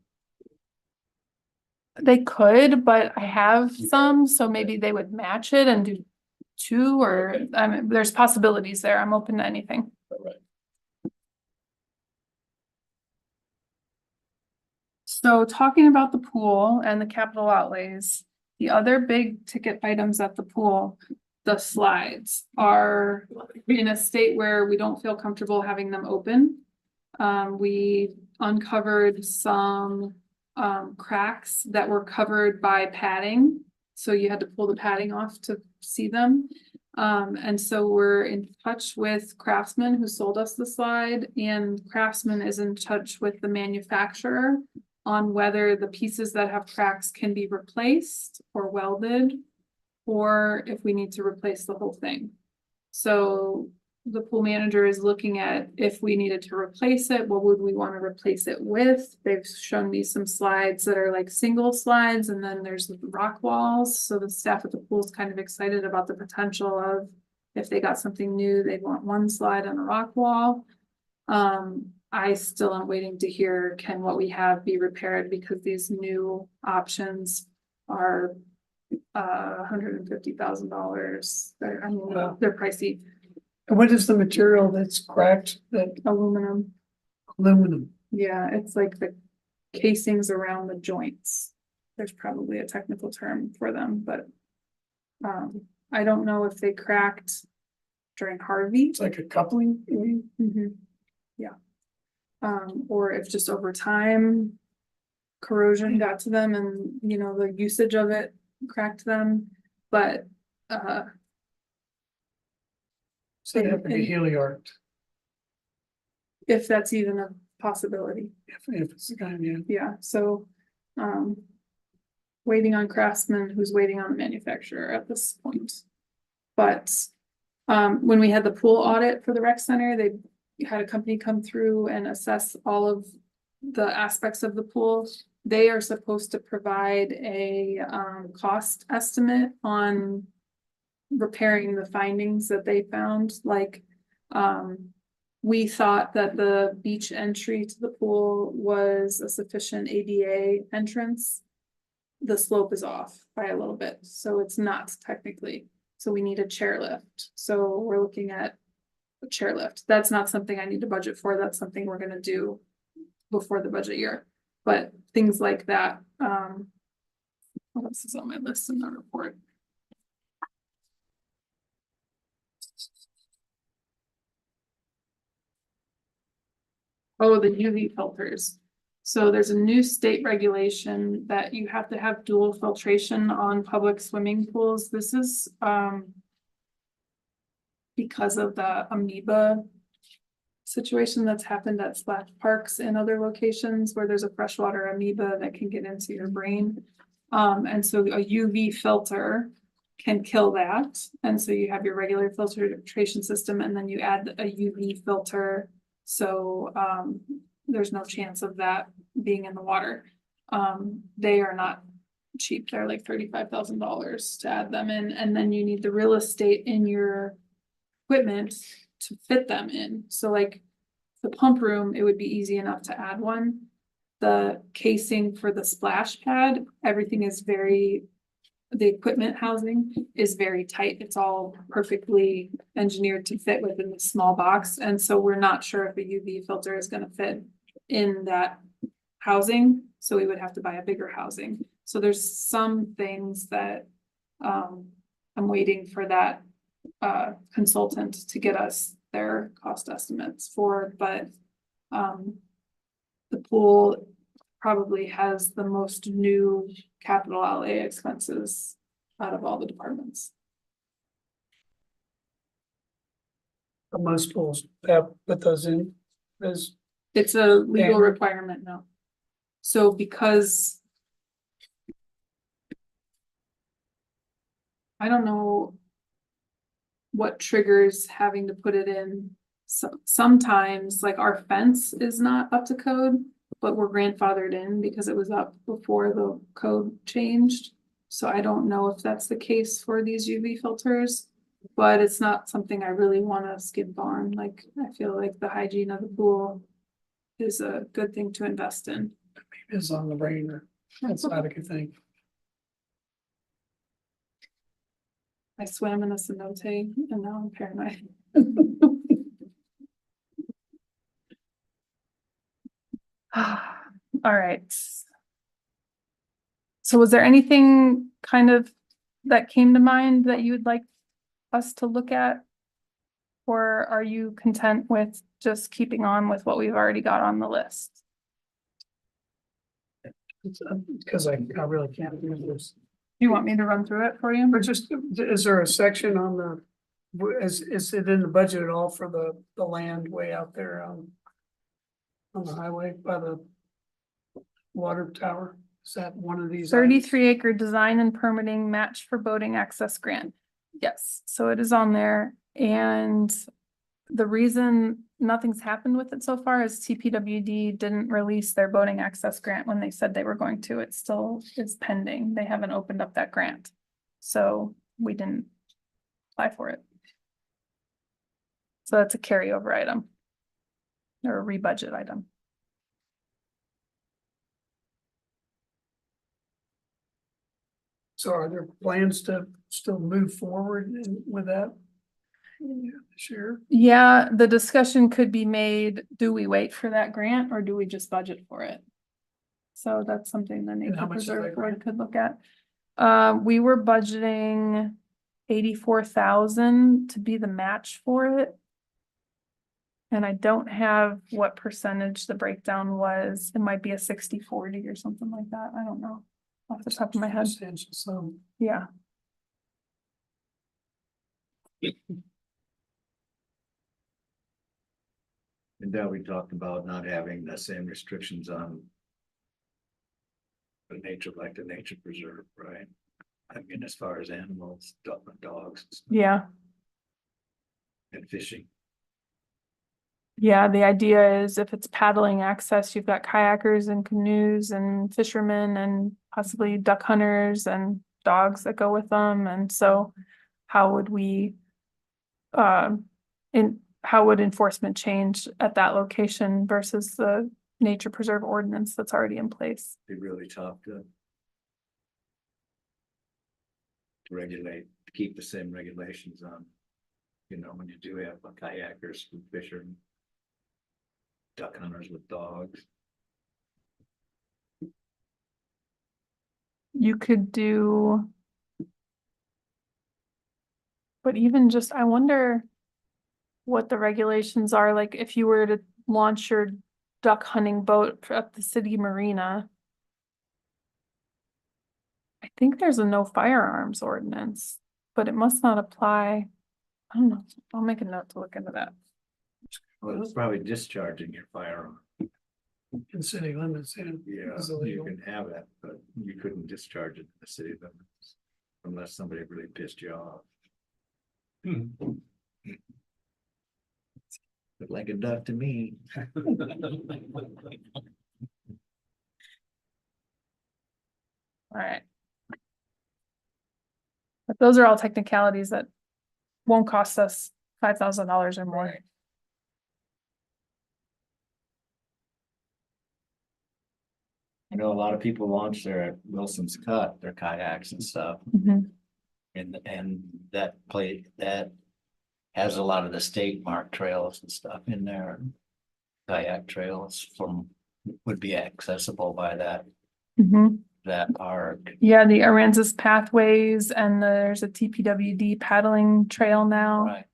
They could, but I have some, so maybe they would match it and do two, or, I mean, there's possibilities there. I'm open to anything. All right. So talking about the pool and the capital outlays, the other big ticket items at the pool, the slides are in a state where we don't feel comfortable having them open. We uncovered some cracks that were covered by padding. So you had to pull the padding off to see them. And so we're in touch with Craftsman who sold us the slide, and Craftsman is in touch with the manufacturer on whether the pieces that have cracks can be replaced or welded, or if we need to replace the whole thing. So the pool manager is looking at if we needed to replace it, what would we want to replace it with? They've shown me some slides that are like single slides, and then there's the rock walls. So the staff at the pool is kind of excited about the potential of if they got something new, they'd want one slide and a rock wall. I still am waiting to hear, can what we have be repaired, because these new options are $150,000. I mean, Wow. they're pricey. And what is the material that's cracked, that Aluminum. aluminum? Yeah, it's like the casings around the joints. There's probably a technical term for them, but I don't know if they cracked during Harvey. It's like a coupling, you mean? Mhm. Yeah. Or if just over time corrosion got to them and, you know, the usage of it cracked them, but So they have to be heliarched, if that's even a possibility. if it's the kind, yeah. Yeah, so, waiting on Craftsman, who's waiting on the manufacturer at this point. But, when we had the pool audit for the rec center, they had a company come through and assess all of the aspects of the pool. They are supposed to provide a, cost estimate on repairing the findings that they found, like, we thought that the beach entry to the pool was a sufficient ADA entrance. The slope is off by a little bit, so it's not technically, so we need a chairlift. So we're looking at a chairlift. That's not something I need to budget for, that's something we're gonna do before the budget year. But things like that, what else is on my list in the report? Oh, the UV filters. So there's a new state regulation that you have to have dual filtration on public swimming pools. This is, because of the amoeba situation that's happened at splash parks and other locations where there's a freshwater amoeba that can get into your brain. And so a UV filter can kill that. And so you have your regular filtration system, and then you add a UV filter. So, there's no chance of that being in the water. They are not cheap. They're like $35,000 to add them in, and then you need the real estate in your equipment to fit them in. So like the pump room, it would be easy enough to add one. The casing for the splash pad, everything is the equipment housing is very tight. It's all perfectly engineered to fit within the small box. And so we're not sure if a UV filter is gonna fit in that housing. So we would have to buy a bigger housing. So there's some things that I'm waiting for that consultant to get us their cost estimates for, but the pool probably has the most new capital outlay expenses out of all the departments. Most pools have put those in, as It's a legal Yeah. requirement now. So because I don't know what triggers having to put it in. So sometimes like our fence is not up to code, but we're grandfathered in because it was up before the code changed. So I don't know if that's the case for these UV filters, but it's not something I really want to skip on. Like, I feel like the hygiene of the pool is a good thing to invest in. is on the brain, or that's not a good thing. I swam in a cenote and now I'm paranoid. All right. So was there anything kind of that came to mind that you would like us to look at? Or are you content with just keeping on with what we've already got on the list? Because I really can't do this. Do you want me to run through it for you? But just, is there a section on the, is it in the budget at all for the land way out there, on the highway by the water tower? Is that one of these? 33-acre design and permitting match for boating access grant. Yes, so it is on there, and the reason nothing's happened with it so far is TPWD didn't release their boating access grant when they said they were going to. It still is pending. They haven't opened up that grant. So we didn't apply for it. So that's a carryover item. Or a rebudget item. So are there plans to still move forward with that? Yeah, sure. Yeah, the discussion could be made, do we wait for that grant or do we just budget for it? So that's something the how Nature much is that Preserve Board grant? could look at. We were budgeting 84,000 to be the match for it. And I don't have what percentage the breakdown was. It might be a 60-40 or something like that. I don't know off the top of my head. Substantial sum. Yeah. And then we talked about not having the same restrictions on. The nature, like the nature preserve, right? I mean, as far as animals, dogs Yeah. and fishing. Yeah, the idea is if it's paddling access, you've got kayakers and canoes and fishermen and possibly duck hunters and dogs that go with them. And so how would we, how would enforcement change at that location versus the nature preserve ordinance that's already in place? Be really tough to. To regulate, to keep the same regulations on. You know, when you do have kayakers, fishermen. Duck hunters with dogs. You could do. But even just, I wonder what the regulations are, like if you were to launch your duck hunting boat at the city marina. I think there's a no firearms ordinance, but it must not apply. I don't know, I'll make a note to look into that. Well, it's probably discharging your firearm. In city limits, and Yeah, is you illegal. can have it, but you couldn't discharge it in the city limits. Unless somebody really pissed you off. Looked like a duck to me. Alright. But those are all technicalities that won't cost us $5,000 or more. I know a lot of people launch their Wilson's Cut, their kayaks and stuff, Mhm. and that. Has a lot of the state marked trails and stuff in there. Kayak trails would be accessible by that park. Yeah, the Aransas Pathways, and there's a TPWD paddling trail now. Right,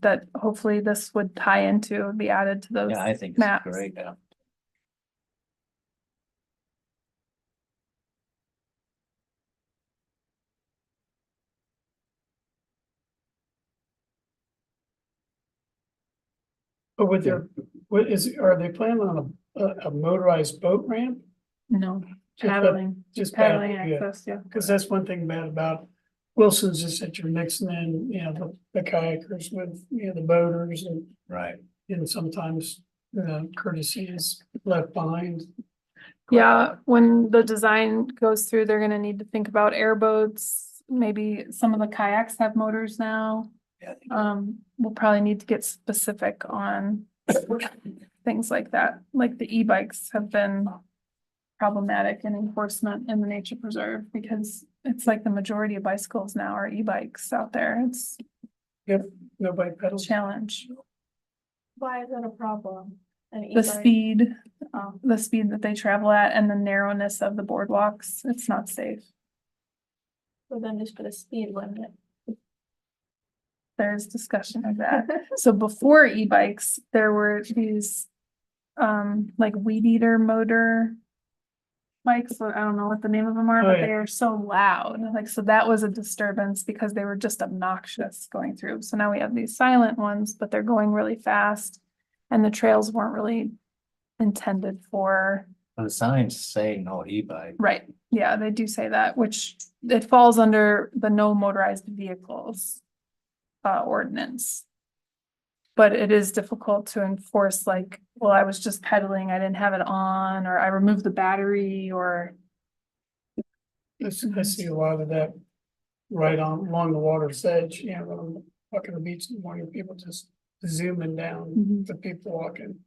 That hopefully this would tie into, be added to those yeah, I think it's maps. great, yeah. But with their, are they planning on a motorized boat ramp? No, Just a- paddling, just paddling paddling, yeah. access, yeah. Cause that's one thing bad about Wilson's is that you're mixing in, you know, the kayakers with, you know, the boaters Right, and sometimes courtesy is left behind. Yeah, when the design goes through, they're gonna need to think about airboats. Maybe some of the kayaks have motors now. yeah, I think We'll probably need to get specific on things like that, like the e-bikes have been problematic in enforcement in the nature preserve, because it's like the majority of bicycles now are e-bikes out there. It's Nobody a pedals. challenge. Why is that a problem? An The e-bike? speed, Oh, the speed that they travel at and the narrowness of the boardwalks, it's not safe. well then just put a speed limit. There's discussion of that. So before e-bikes, there were these like weed eater motor bikes. So I don't know what the name of them are, Oh, but yeah. they are so loud. Like, so that was a disturbance because they were just obnoxious going through. So now we have these silent ones, but they're going really fast. And the trails weren't really intended for The signs say no e-bike. Right, yeah, they do say that, which it falls under the no motorized vehicles ordinance. But it is difficult to enforce, like, well, I was just pedaling, I didn't have it on, or I removed the battery, or. I see a lot of that right on along the water's edge, you know, when I'm walking the beach in the morning, people just zooming down Mhm. the people walking.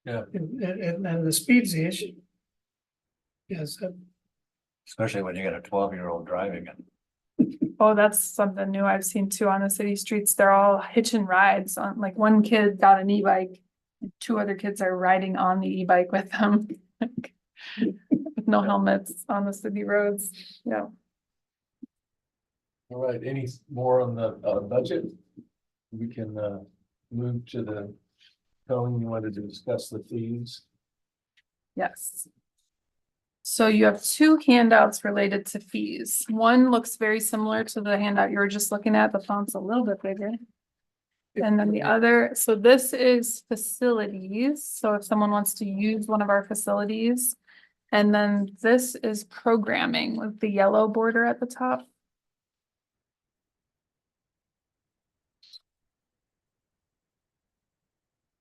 Yeah. And the speed's the issue. Yes, Especially when you got a 12-year-old driving it. Oh, that's something new I've seen too on the city streets. They're all hitching rides on, like, one kid got an e-bike. And two other kids are riding on the e-bike with them. With no helmets on the city roads, yeah. All right, any more on the budget? We can move to the, Colin, you wanted to discuss the fees? Yes. So you have two handouts related to fees. One looks very similar to the handout you were just looking at, the font's a little bit bigger. And then the other, so this is facilities, so if someone wants to use one of our facilities. And then this is programming with the yellow border at the top.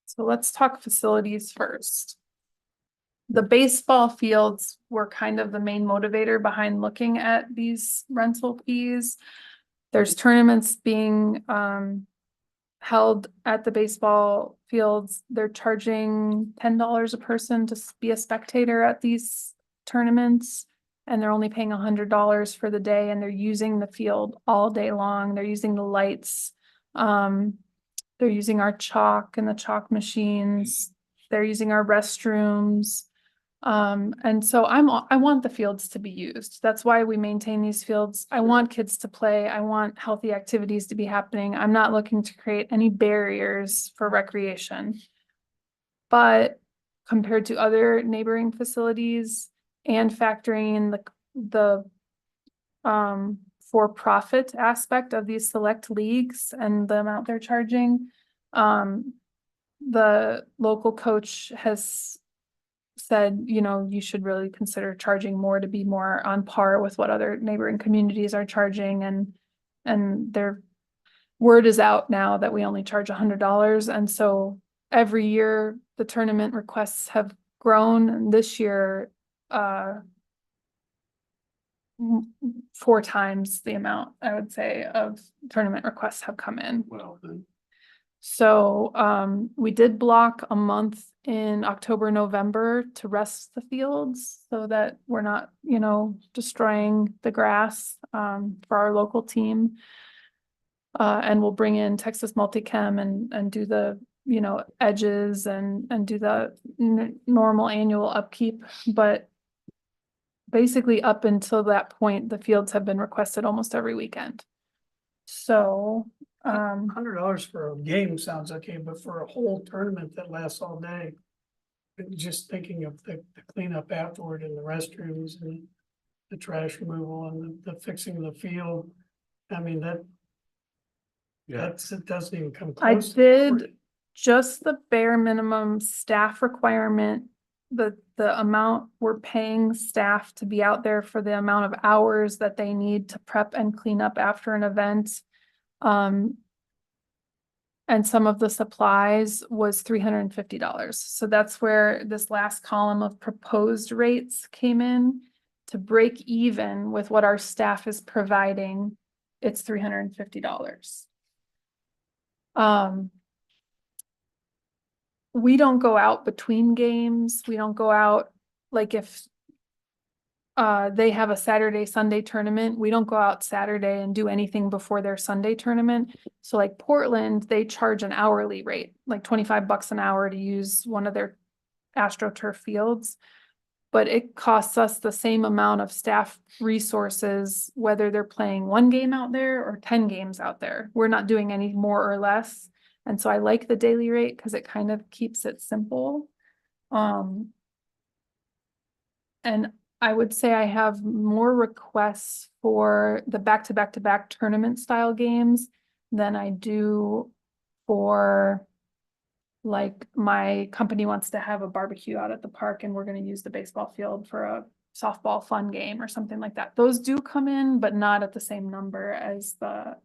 So let's talk facilities first. The baseball fields were kind of the main motivator behind looking at these rental fees. There's tournaments being held at the baseball fields. They're charging $10 a person to be a spectator at these tournaments. And they're only paying $100 for the day, and they're using the field all day long. They're using the lights. They're using our chalk and the chalk machines. They're using our restrooms. And so I want the fields to be used. That's why we maintain these fields. I want kids to play. I want healthy activities to be happening. I'm not looking to create any barriers for recreation. But compared to other neighboring facilities and factoring in the for-profit aspect of these select leagues and the amount they're charging, the local coach has said, you know, you should really consider charging more to be more on par with what other neighboring communities are charging, and their word is out now that we only charge $100. And so every year the tournament requests have grown, and this year 4 times the amount, I would say, of tournament requests have come in. Well, So we did block a month in October, November to rest the fields so that we're not, you know, destroying the grass for our local team. And we'll bring in Texas Multichem and do the, you know, edges and do the normal annual upkeep. But basically up until that point, the fields have been requested almost every weekend. So $100 for a game sounds okay, but for a whole tournament that lasts all day. Just thinking of the cleanup afterward and the restrooms and the trash removal and the fixing the field. I mean, yeah, it doesn't even come I close. did just the bare minimum staff requirement, the amount we're paying staff to be out there for the amount of hours that they need to prep and clean up after an event. And some of the supplies was $350. So that's where this last column of proposed rates came in. To break even with what our staff is providing, it's $350. We don't go out between games. We don't go out, like, if they have a Saturday, Sunday tournament, we don't go out Saturday and do anything before their Sunday tournament. So like Portland, they charge an hourly rate, like $25 an hour to use one of their AstroTurf fields. But it costs us the same amount of staff resources, whether they're playing 1 game out there or 10 games out there. We're not doing any more or less. And so I like the daily rate because it kind of keeps it simple. And I would say I have more requests for the back-to-back-to-back tournament style games than I do for like my company wants to have a barbecue out at the park and we're gonna use the baseball field for a softball fun game or something like that. Those do come in, but not at the same number as the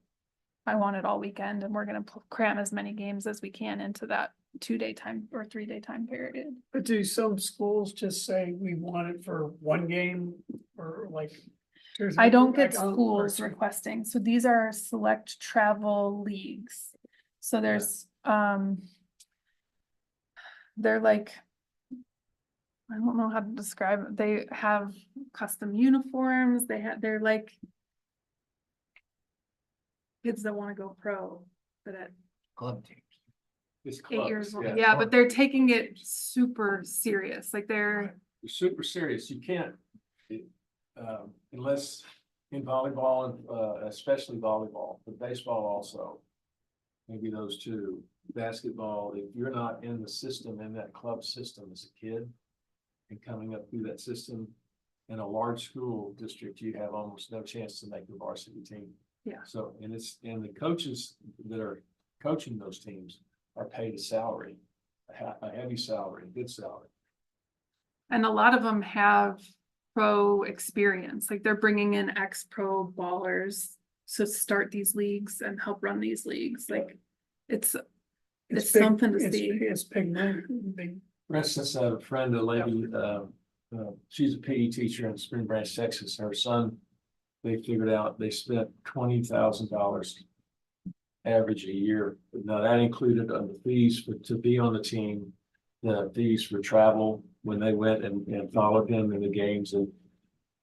I want it all weekend and we're gonna cram as many games as we can into that 2-day time or 3-day time period. But do some schools just say we want it for one game or like? I don't get like, schools requesting, so these are select travel leagues. So there's, they're like, I don't know how to describe it, they have custom uniforms, they're like kids that wanna go pro, but at Club teams. It's 8 years clubs, old, yeah. yeah, but they're taking it super serious, like they're, You're super serious. You can't, unless in volleyball, and especially volleyball, but baseball also. Maybe those two. Basketball, if you're not in the system, in that club system as a kid and coming up through that system in a large school district, you have almost no chance to make the varsity team. Yeah. So, and the coaches that are coaching those teams are paid a salary, a heavy salary, a good salary. and a lot of them have pro experience, like they're bringing in ex-pro ballers to start these leagues and help run these leagues, like it's big- something to see. It's big money, big. For instance, I have a friend, a lady, she's a PE teacher in Spring Branch, Texas. Her son, they figured out they spent $20,000 average a year. Now that included on the fees to be on the team, the fees for travel when they went and followed him in the games, and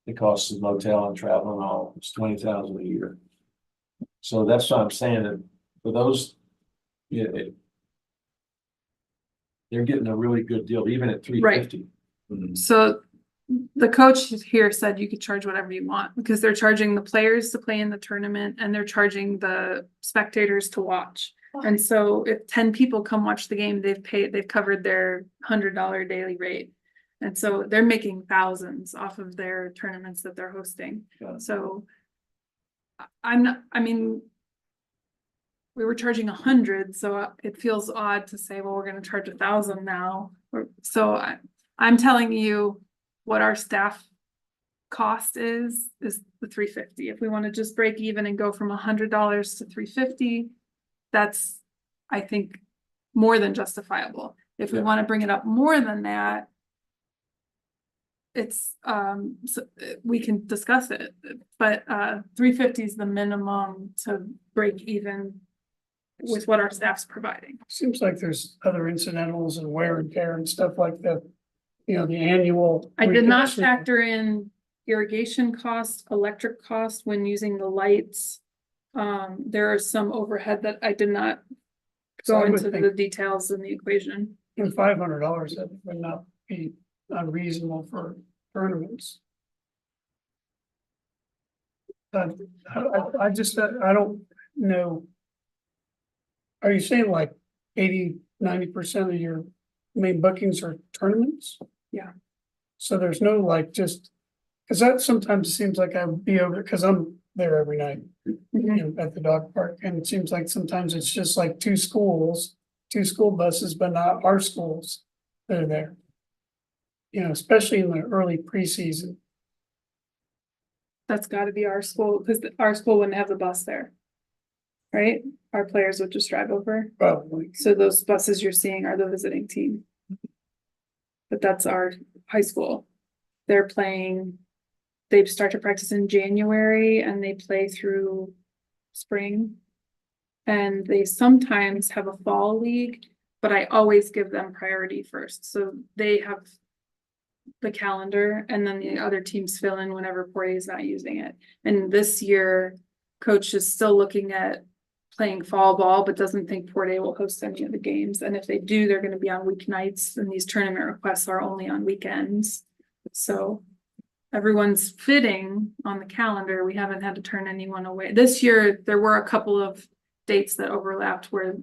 the cost of motel and travel and all. It's $20,000 a year. So that's what I'm saying, that for those, yeah, they're getting a really good deal, even at $350. So the coach here said you could charge whatever you want because they're charging the players to play in the tournament and they're charging the spectators to watch. And so if 10 people come watch the game, they've covered their $100 daily rate. And so they're making thousands off of their tournaments that they're hosting. Yeah. So I mean, we were charging 100, so it feels odd to say, well, we're gonna charge 1,000 now. So I'm telling you what our staff cost is the $350. If we want to just break even and go from $100 to $350, that's, I think, more than justifiable. If we Yeah. want to bring it up more than that, it's, so we can discuss it, but, $350 is the minimum to break even with what our staff's providing. Seems like there's other incidentals and wear and tear and stuff like that. You know, the annual. I did not reconditioning. factor in irrigation cost, electric cost when using the lights. There are some overhead that I did not So I go would into think- the details in the equation. And $500, that would not be unreasonable for tournaments. I just, I don't know. Are you saying like 80-90% of your main bookings are tournaments? Yeah. So there's no like just, cause that sometimes seems like I would be over, cause I'm there every night. You know, at the dog park, and it seems like sometimes it's just like two school buses, but not our schools that are there. You know, especially in the early preseason. That's gotta be our school, because our school wouldn't have the bus there. Right? Our players would just drive over. Probably. So those buses you're seeing are the visiting team. But that's our high school. They're playing, they start to practice in January and they play through spring. And they sometimes have a fall league, but I always give them priority first. So they have the calendar and then the other teams fill in whenever Poirier is not using it. And this year, coach is still looking at playing fall ball, but doesn't think Port-A will host any of the games. And if they do, they're gonna be on weeknights, and these tournament requests are only on weekends. So everyone's fitting on the calendar. We haven't had to turn anyone away. This year, there were a couple of dates that overlapped where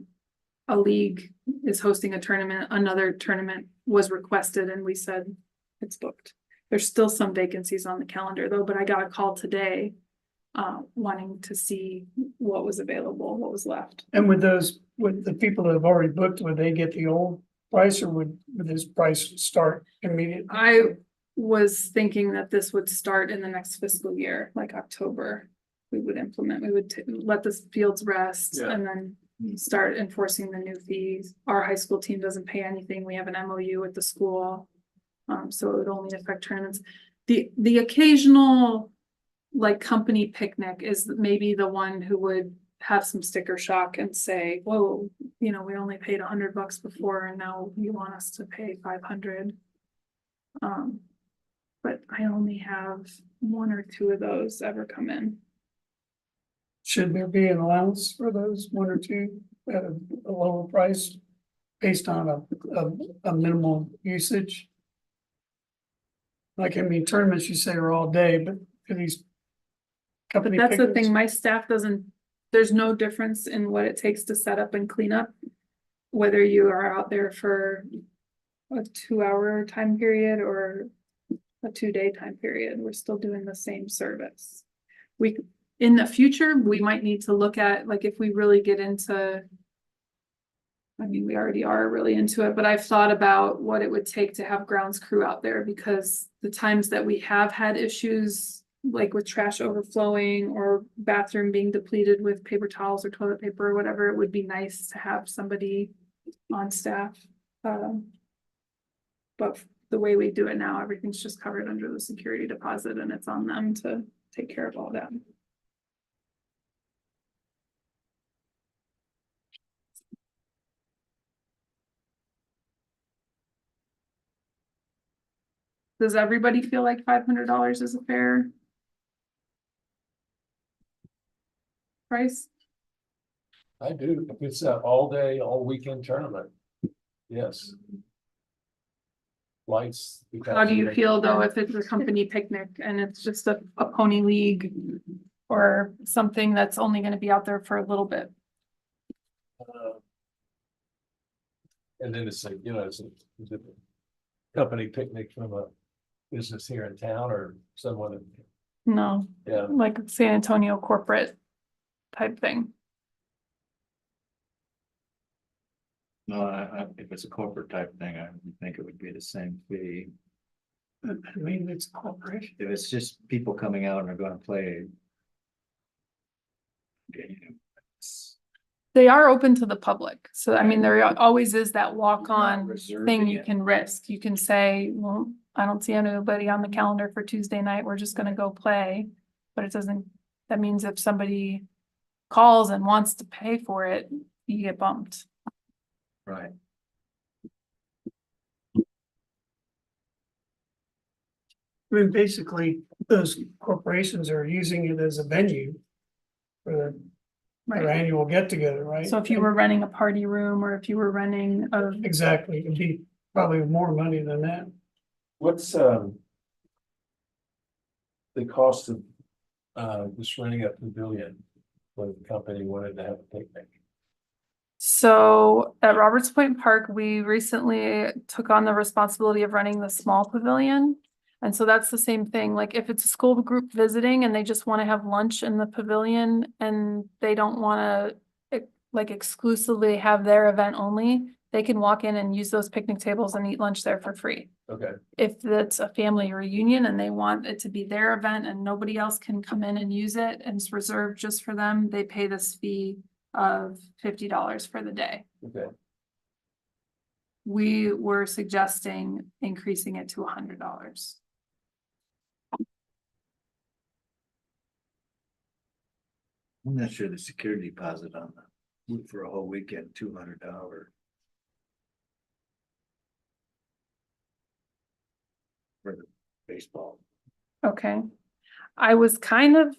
a league is hosting a tournament, another tournament was requested, and we said it's booked. There's still some vacancies on the calendar though, but I got a call today wanting to see what was available, what was left. And with the people that have already booked, would they get the old price or would this price start immediately? I was thinking that this would start in the next fiscal year, like October. We would implement, we would let the fields rest Yeah. and then start enforcing the new fees. Our high school team doesn't pay anything. We have an MOU with the school. So it would only affect tournaments. The occasional like company picnic is maybe the one who would have some sticker shock and say, whoa, you know, we only paid $100 before and now you want us to pay 500. But I only have 1 or 2 of those ever come in. Should there be an allowance for those 1 or 2 at a lower price based on a minimal usage? Like, I mean, tournaments you say are all day, but for these company That's the picnics, thing, my staff doesn't, there's no difference in what it takes to set up and clean up. Whether you are out there for a 2-hour time period or a 2-day time period, we're still doing the same service. In the future, we might need to look at, like, if we really get into. I mean, we already are really into it, but I've thought about what it would take to have grounds crew out there because the times that we have had issues, like with trash overflowing or bathroom being depleted with paper towels or toilet paper or whatever, it would be nice to have somebody on staff. But the way we do it now, everything's just covered under the security deposit and it's on them to take care of all that. Does everybody feel like $500 is a fair price? I do, if it's an all day, all weekend tournament. Yes. Lights. How do you feel though if it's a company picnic and it's just a pony league? Or something that's only gonna be out there for a little bit? And then it's like, you know, it's a company picnic from a business here in town or someone, No, yeah. like San Antonio corporate type thing. No, if it's a corporate type thing, I would think it would be the same fee. I mean, it's a corporation. If it's just people coming out and are gonna play. They are open to the public. So I mean, there always is that walk-on Reserving thing you it. can risk. You can say, well, I don't see anybody on the calendar for Tuesday night. We're just gonna go play. But it doesn't, that means if somebody calls and wants to pay for it, you get bumped. Right. I mean, basically, those corporations are using it as a venue for their Right. annual get together, right? So if you were renting a party room or if you were renting a, Exactly, it'd be probably more money than that. What's, the cost of, just renting a pavilion when the company wanted to have a picnic? so at Roberts Point Park, we recently took on the responsibility of running the small pavilion. And so that's the same thing, like if it's a school group visiting and they just want to have lunch in the pavilion and they don't want to like exclusively have their event only, they can walk in and use those picnic tables and eat lunch there for free. Okay, If it's a family reunion and they want it to be their event and nobody else can come in and use it and it's reserved just for them, they pay this fee of $50 for the day. okay. We were suggesting increasing it to $100. I'm not sure the security deposit on the, for a whole weekend, $200. For the baseball. Okay. I was kind of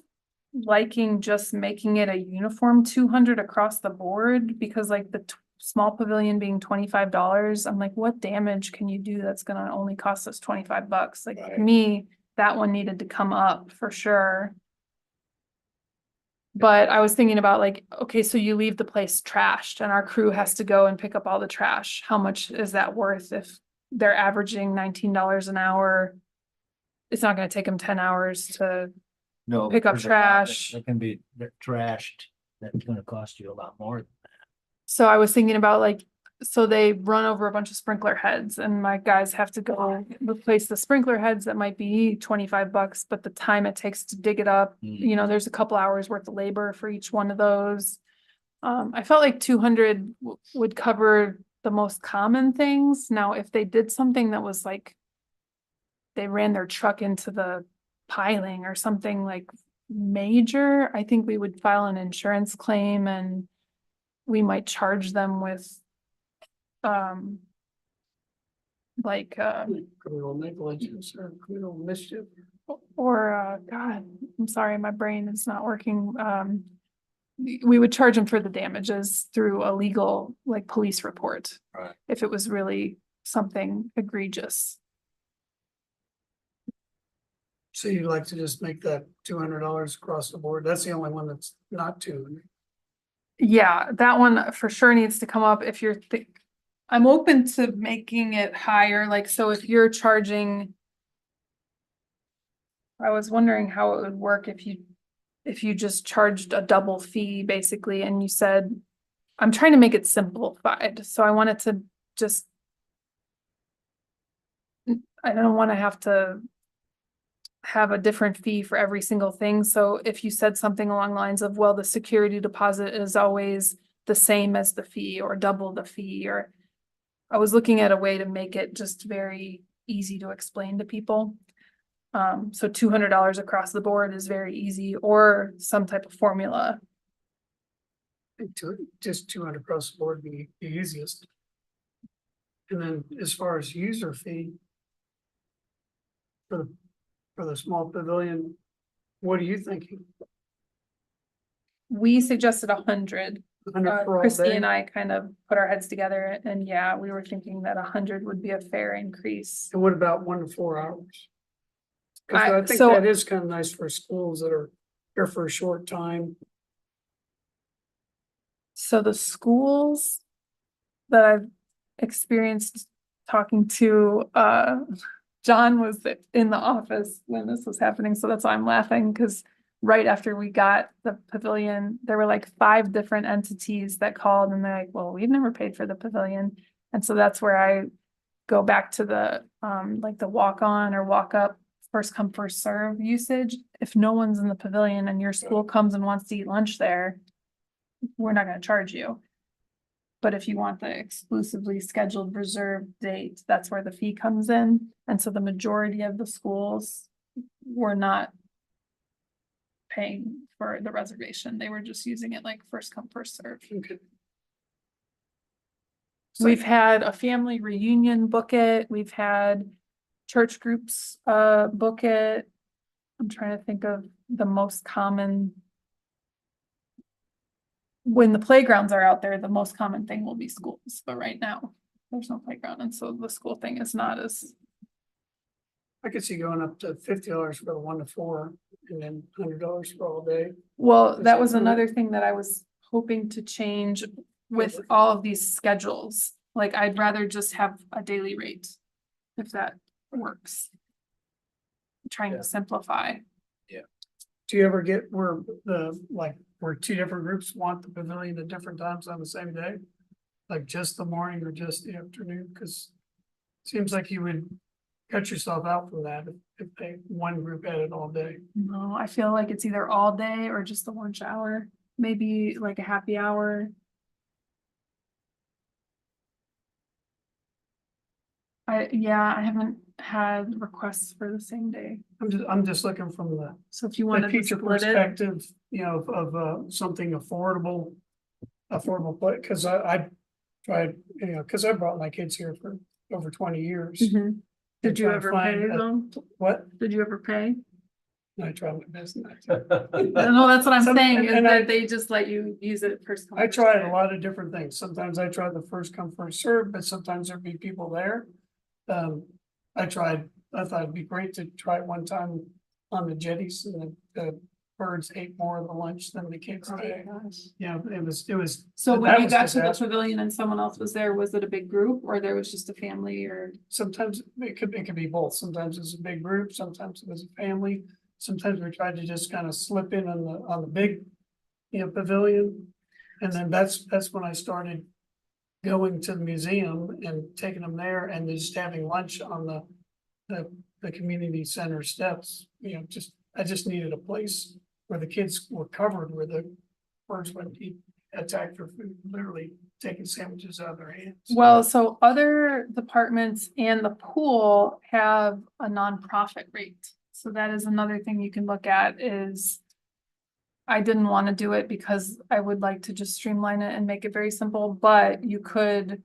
liking just making it a uniform 200 across the board because like the small pavilion being $25, I'm like, what damage can you do that's gonna only cost us $25? Like to Right. me, that one needed to come up for sure. But I was thinking about like, okay, so you leave the place trashed and our crew has to go and pick up all the trash. How much is that worth if they're averaging $19 an hour? It's not gonna take them 10 hours to No. Pick up there's a lot trash. That can be trashed, that's gonna cost you a lot more. So I was thinking about like, so they run over a bunch of sprinkler heads and my guys have to go replace the sprinkler heads. That might be $25, but the time it takes to dig it up, you know, there's a couple hours worth of labor for each one of those. I felt like 200 would cover the most common things. Now, if they did something that was like, they ran their truck into the piling or something like major, I think we would file an insurance claim and we might charge them with like Criminal negligence or criminal mischief. or God, I'm sorry, my brain is not working. We would charge them for the damages through a legal like police report. Right. If it was really something egregious. So you'd like to just make that $200 across the board? That's the only one that's not 200. Yeah, that one for sure needs to come up if you're I'm open to making it higher, like, so if you're charging. I was wondering how it would work if you just charged a double fee basically and you said, I'm trying to make it simplified, so I wanted to just. I don't want to have a different fee for every single thing. So if you said something along the lines of, well, the security deposit is always the same as the fee or double the fee, or I was looking at a way to make it just very easy to explain to people. So $200 across the board is very easy, or some type of formula. Just 200 across the board would be the easiest. And then as far as user fee. For the small pavilion, what are you thinking? We suggested 100. 100 for all Christy day? and I kind of put our heads together and yeah, we were thinking that 100 would be a fair increase. And what about 1 to 4 hours? Cause I think so- that is kind of nice for schools that are here for a short time. So the schools that I've experienced talking to, John was in the office when this was happening, so that's why I'm laughing, because right after we got the pavilion, there were like 5 different entities that called and they're like, well, we've never paid for the pavilion. And so that's where I go back to the, like the walk on or walk up, first come, first serve usage. If no one's in the pavilion and your school comes and wants to eat lunch there, we're not gonna charge you. But if you want the exclusively scheduled reserved date, that's where the fee comes in. And so the majority of the schools were not paying for the reservation. They were just using it like first come, first serve. Okay. We've had a family reunion book it. We've had church groups book it. I'm trying to think of the most common. When the playgrounds are out there, the most common thing will be schools, but right now there's no playground, and so the school thing is not as. I could see going up to $50 for the 1 to 4 and then $100 for all day. Well, that Is was it- another thing that I was hoping to change with all of these schedules. Like, I'd rather just have a daily rate, if that works. I'm trying Yeah. to simplify. Do you ever get where where 2 different groups want the pavilion at different times on the same day? Like just the morning or just the afternoon? Cause it seems like you would cut yourself out from that if one group had it all day. No, I feel like it's either all day or just the lunch hour, maybe like a happy hour. I haven't had requests for the same day. I'm just looking from the So if you the wanted to teacher split it, perspective, of something affordable. But cause I tried, cause I brought my kids here for over 20 years. Mhm. Did you trying to ever find pay a- them? What? Did you ever pay? I tried my best. not to. No, that's what I'm saying, is And I- that they just let you use it first. come, I first tried a served. lot of different things. Sometimes I tried the first come, first serve, but sometimes there'd be people there. I thought it'd be great to try it one time on the jetties and the birds ate more of the lunch than the kids Oh, did. gosh. Yeah, it was. So that when you was got to the disaster. pavilion and someone else was there, was it a big group or there was just a family or? Sometimes it could be both. Sometimes it's a big group, sometimes it was a family. sometimes we tried to just kind of slip in on the big, pavilion. And then that's when I started going to the museum and taking them there and just having lunch on the community center steps, I just needed a place where the kids were covered, where the birds wouldn't eat, attack for food, literally taking sandwiches out of their hands. Well, so other departments and the pool have a nonprofit rate. So that is another thing you can look at is. I didn't want to do it because I would like to just streamline it and make it very simple, but you could.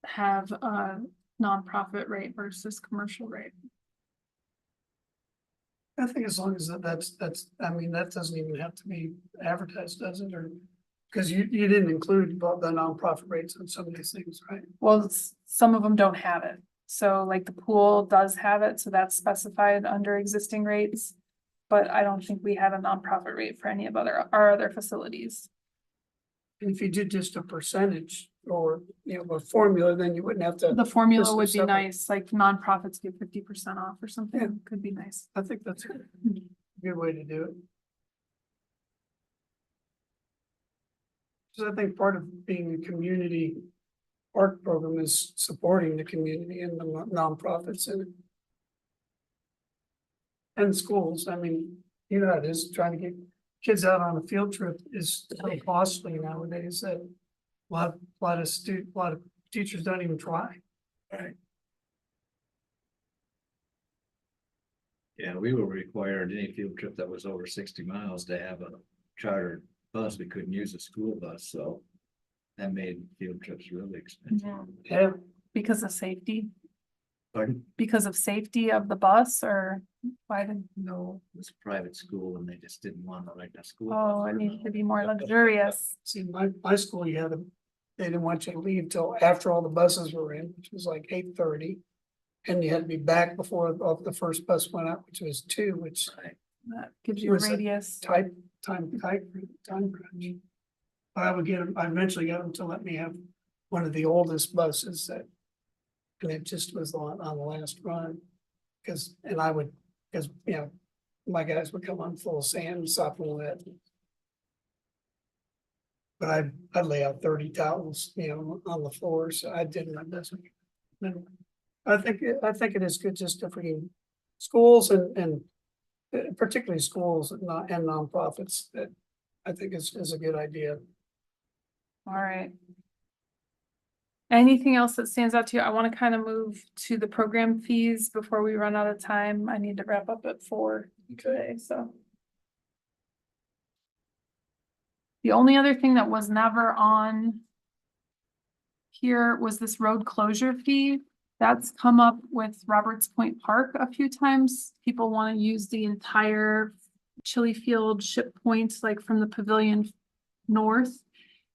Have a nonprofit rate versus commercial rate. I think as long as that's, I mean, that doesn't even have to be advertised, does it, or? Cause you didn't include the nonprofit rates on some of these things, right? Well, some of them don't have it. So like the pool does have it, so that's specified under existing rates. But I don't think we have a nonprofit rate for any of our other facilities. And if you did just a percentage or, a formula, then you wouldn't have to, The formula Just would be separate. nice, like nonprofits get 50% off or something, Yeah. could be nice. I think that's a good way to do it. Cause I think part of being a community art program is supporting the community and the nonprofits and schools. I mean, how it is, trying to get kids out on a field trip is so costly nowadays that a lot of teachers don't even try. Yeah, we were required any field trip that was over 60 miles to have a chartered bus. We couldn't use a school bus, so that made field trips really expensive. Yeah, Because of safety, Pardon? because of safety of the bus or why did, No, it was a private school and they just didn't want to rent a school. oh, bus it for needs to them. be more luxurious. see, my school, they didn't want you to leave till after all the buses were in, which was like 8:30. And you had to be back before the first bus went out, which was 2, which That gives you a Was it radius. time crunch. But I eventually got them to let me have one of the oldest buses and it just was on the last run. My guys would come on full of sand, sopping wet. But I'd lay out 30 towels, on the floor, so I did my best. And I think it is good just if we can, schools and particularly schools and nonprofits, that I think is a good idea. All right. Anything else that stands out to you? I want to kind of move to the program fees before we run out of time. I need to wrap up at 4 today, so. The only other thing that was never on here was this road closure fee. That's come up with Roberts Point Park a few times. People want to use the entire Chili Field ship point, like from the pavilion north.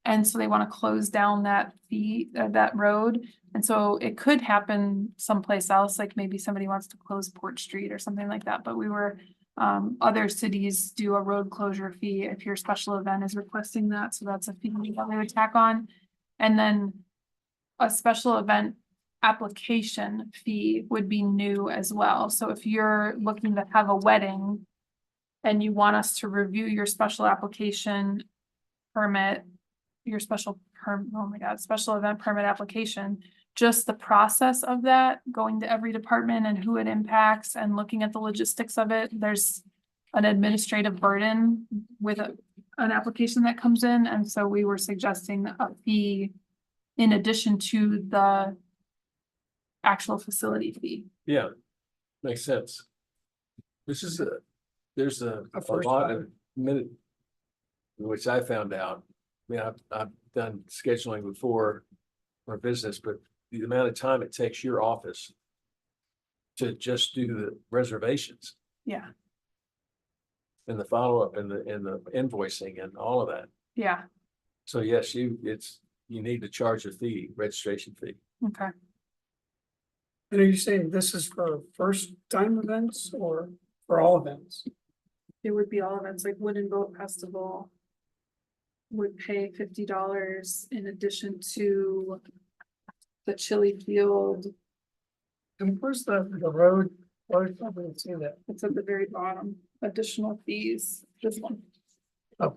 And so they want to close down that fee, that road. And so it could happen someplace else, like maybe somebody wants to close Port Street or something like that. But we were, other cities do a road closure fee if your special event is requesting that. So that's a fee that they would tack on. And then a special event application fee would be new as well. So if you're looking to have a wedding and you want us to review your special application permit, special event permit application, just the process of that, going to every department and who it impacts and looking at the logistics of it, there's an administrative burden with an application that comes in. And so we were suggesting a fee in addition to the actual facility fee. Yeah, makes sense. There's a first lot time. of minute, which I found out. I mean, I've done scheduling before for business, but the amount of time it takes your office to just do the reservations Yeah, and the follow-up and the invoicing and all of that. yeah, So yes, you need to charge a fee, registration fee. okay. And are you saying this is for first time events or for all events? It would be all events like Wooden Boat Festival would pay $50 in addition to the Chili Field. And where's the road Or I didn't see that. It's at the very bottom, additional fees, this one. Oh.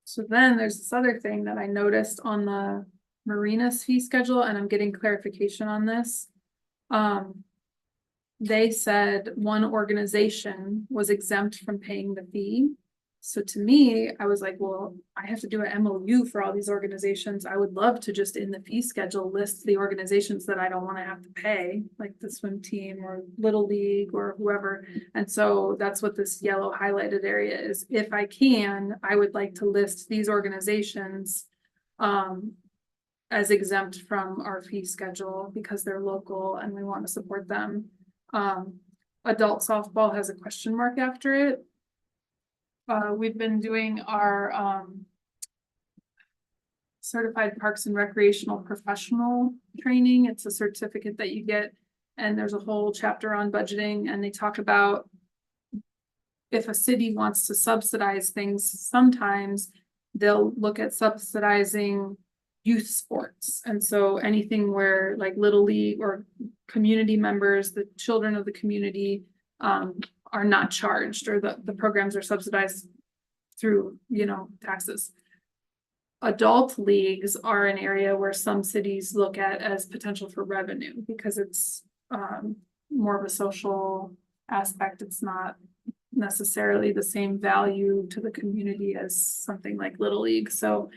So then there's this other thing that I noticed on the Marina's fee schedule, and I'm getting clarification on this. They said one organization was exempt from paying the fee. So to me, I was like, well, I have to do an MOU for all these organizations. I would love to just in the fee schedule list the organizations that I don't want to have to pay, like the swim team or Little League or whoever. And so that's what this yellow highlighted area is. If I can, I would like to list these organizations as exempt from our fee schedule because they're local and we want to support them. Adult softball has a question mark after it. We've been doing our certified parks and recreational professional training. It's a certificate that you get, and there's a whole chapter on budgeting, and they talk about if a city wants to subsidize things, sometimes they'll look at subsidizing youth sports. And so anything where like Little League or community members, the children of the community, are not charged, or the programs are subsidized through, taxes. Adult leagues are an area where some cities look at as potential for revenue because it's more of a social aspect. It's not necessarily the same value to the community as something like Little League. So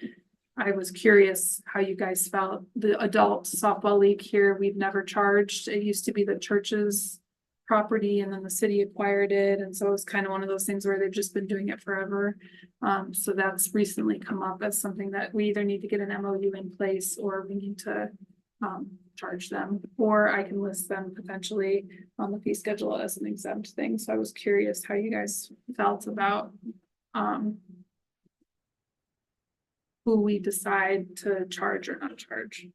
I was curious how you guys felt. The adult softball league here, we've never charged. It used to be the church's property and then the city acquired it. And so it's kind of one of those things where they've just been doing it forever. So that's recently come up as something that we either need to get an MOU in place or we need to charge them, or I can list them potentially on the fee schedule as an exempt thing. So I was curious how you guys felt about who we decide to charge or not charge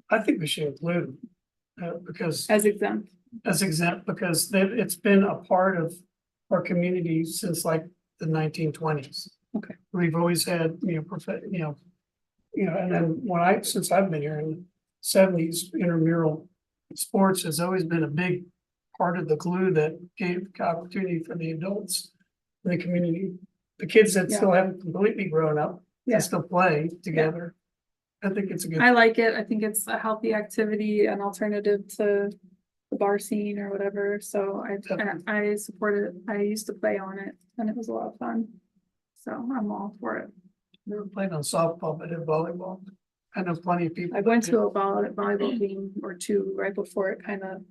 I think we should include, because as exempt. as exempt, because it's been a part of our community since like the 1920s. Okay. We've always had, and then since I've been here in the 70s, intramural sports has always been a big part of the glue that gave opportunity for the adults in the community. The kids that still haven't completely grown up Yeah. can still play together. I think it's a good. I like it. I think it's a healthy activity, an alternative to the bar scene or whatever. So I support it. I used to play on it and it was a lot of fun. So I'm all for it. Never played on softball, but in volleyball. I know plenty of people. I went to a volleyball game or two right before it kind of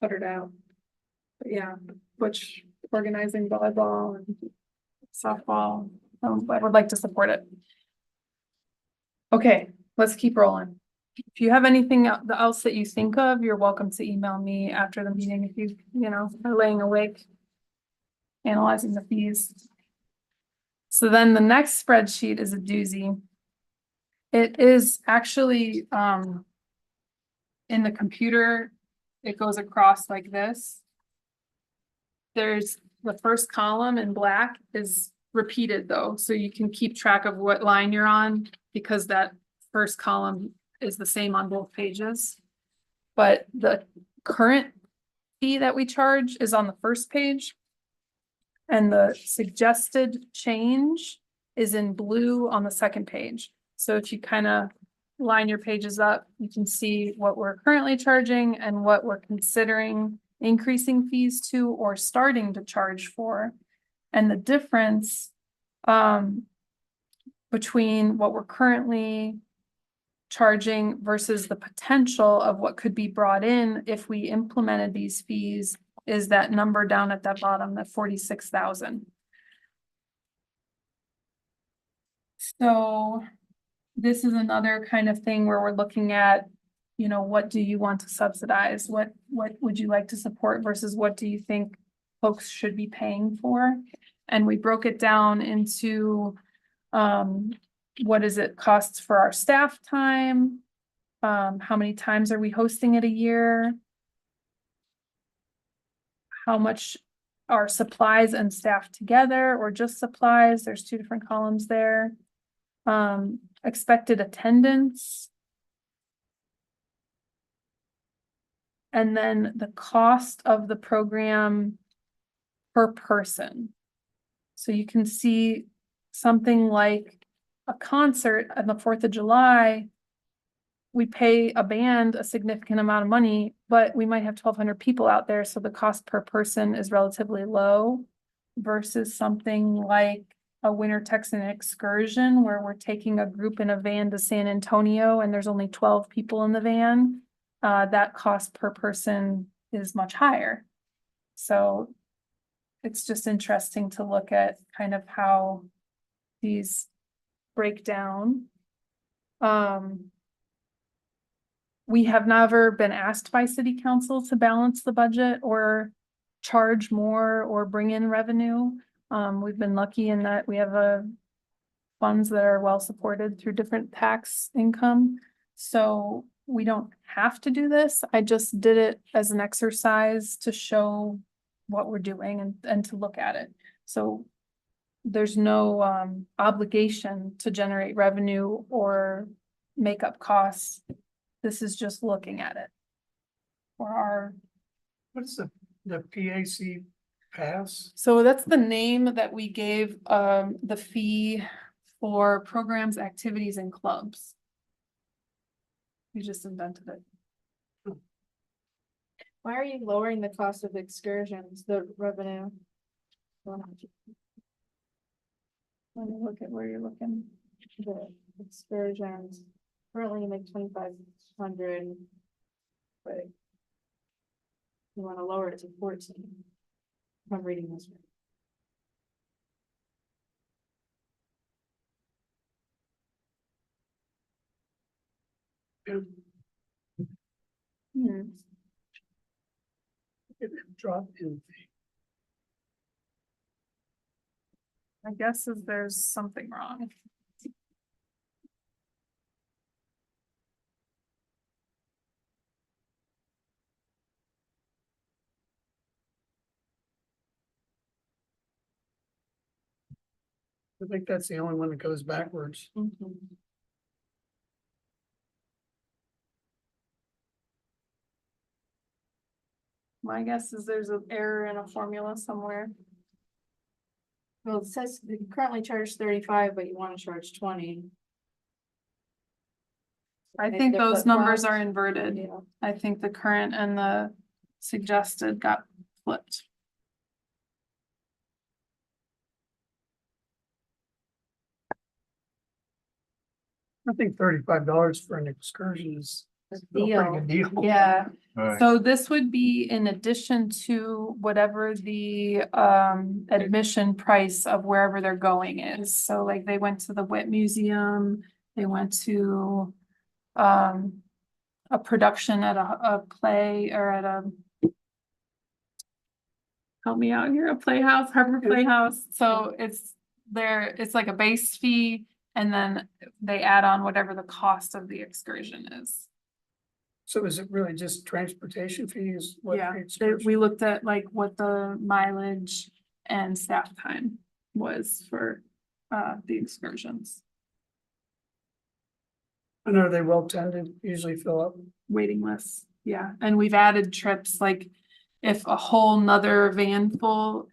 puttered out. But yeah, Butch organizing volleyball and softball. I would like to support it. Okay, let's keep rolling. If you have anything else that you think of, you're welcome to email me after the meeting if you are laying awake analyzing the fees. So then the next spreadsheet is a doozy. It is actually in the computer, it goes across like this. There's the first column in black is repeated though, so you can keep track of what line you're on because that first column is the same on both pages. But the current fee that we charge is on the first page. And the suggested change is in blue on the second page. So if you kind of line your pages up, you can see what we're currently charging and what we're considering increasing fees to or starting to charge for. And the difference between what we're currently charging versus the potential of what could be brought in if we implemented these fees is that number down at that bottom, that 46,000. So this is another kind of thing where we're looking at, what do you want to subsidize? What would you like to support versus what do you think folks should be paying for? And we broke it down into what is it costs for our staff time? How many times are we hosting it a year? How much are supplies and staff together or just supplies? There's two different columns there. expected attendance. And then the cost of the program per person. So you can see something like a concert on the 4th of July. We pay a band a significant amount of money, but we might have 1,200 people out there, so the cost per person is relatively low. Versus something like a Winter Texan excursion where we're taking a group in a van to San Antonio and there's only 12 people in the van. That cost per person is much higher. So it's just interesting to look at kind of how these break down. We have never been asked by city council to balance the budget or charge more or bring in revenue. We've been lucky in that we have funds that are well supported through different tax income. So we don't have to do this. I just did it as an exercise to show what we're doing and to look at it. So there's no obligation to generate revenue or make up costs. This is just looking at it. For our, What is the PAC pass? so that's the name that we gave the fee for programs, activities, and clubs. We just invented it. Why are you lowering the cost of excursions, the revenue? Let me look at where you're looking. The excursions, currently you make 2,500. But you wanna lower it to 14. If I'm reading this right. Hmm. It dropped in. My guess is there's something wrong. I think that's the only one that goes backwards. My guess is there's an error in a formula somewhere. Well, it says you currently charge 35, but you wanna charge 20. I Maybe think they're those numbers flip-flopped. are inverted. Yeah. I think the current and the suggested got flipped. I think $35 for an excursion is still a pretty good deal. Yeah, Alright, so this would be in addition to whatever the admission price of wherever they're going is. So like they went to the Whit Museum, they went to a production at a play or at a help me out here, a playhouse, Harbor Playhouse. So it's like a base fee and then they add on whatever the cost of the excursion is. So is it really just transportation fees? What Yeah, the they- excursion- we looked at like what the mileage and staff time was for the excursions. And are they well tended, usually fill up? Waiting lists, yeah, and we've added trips, like if a whole nother van full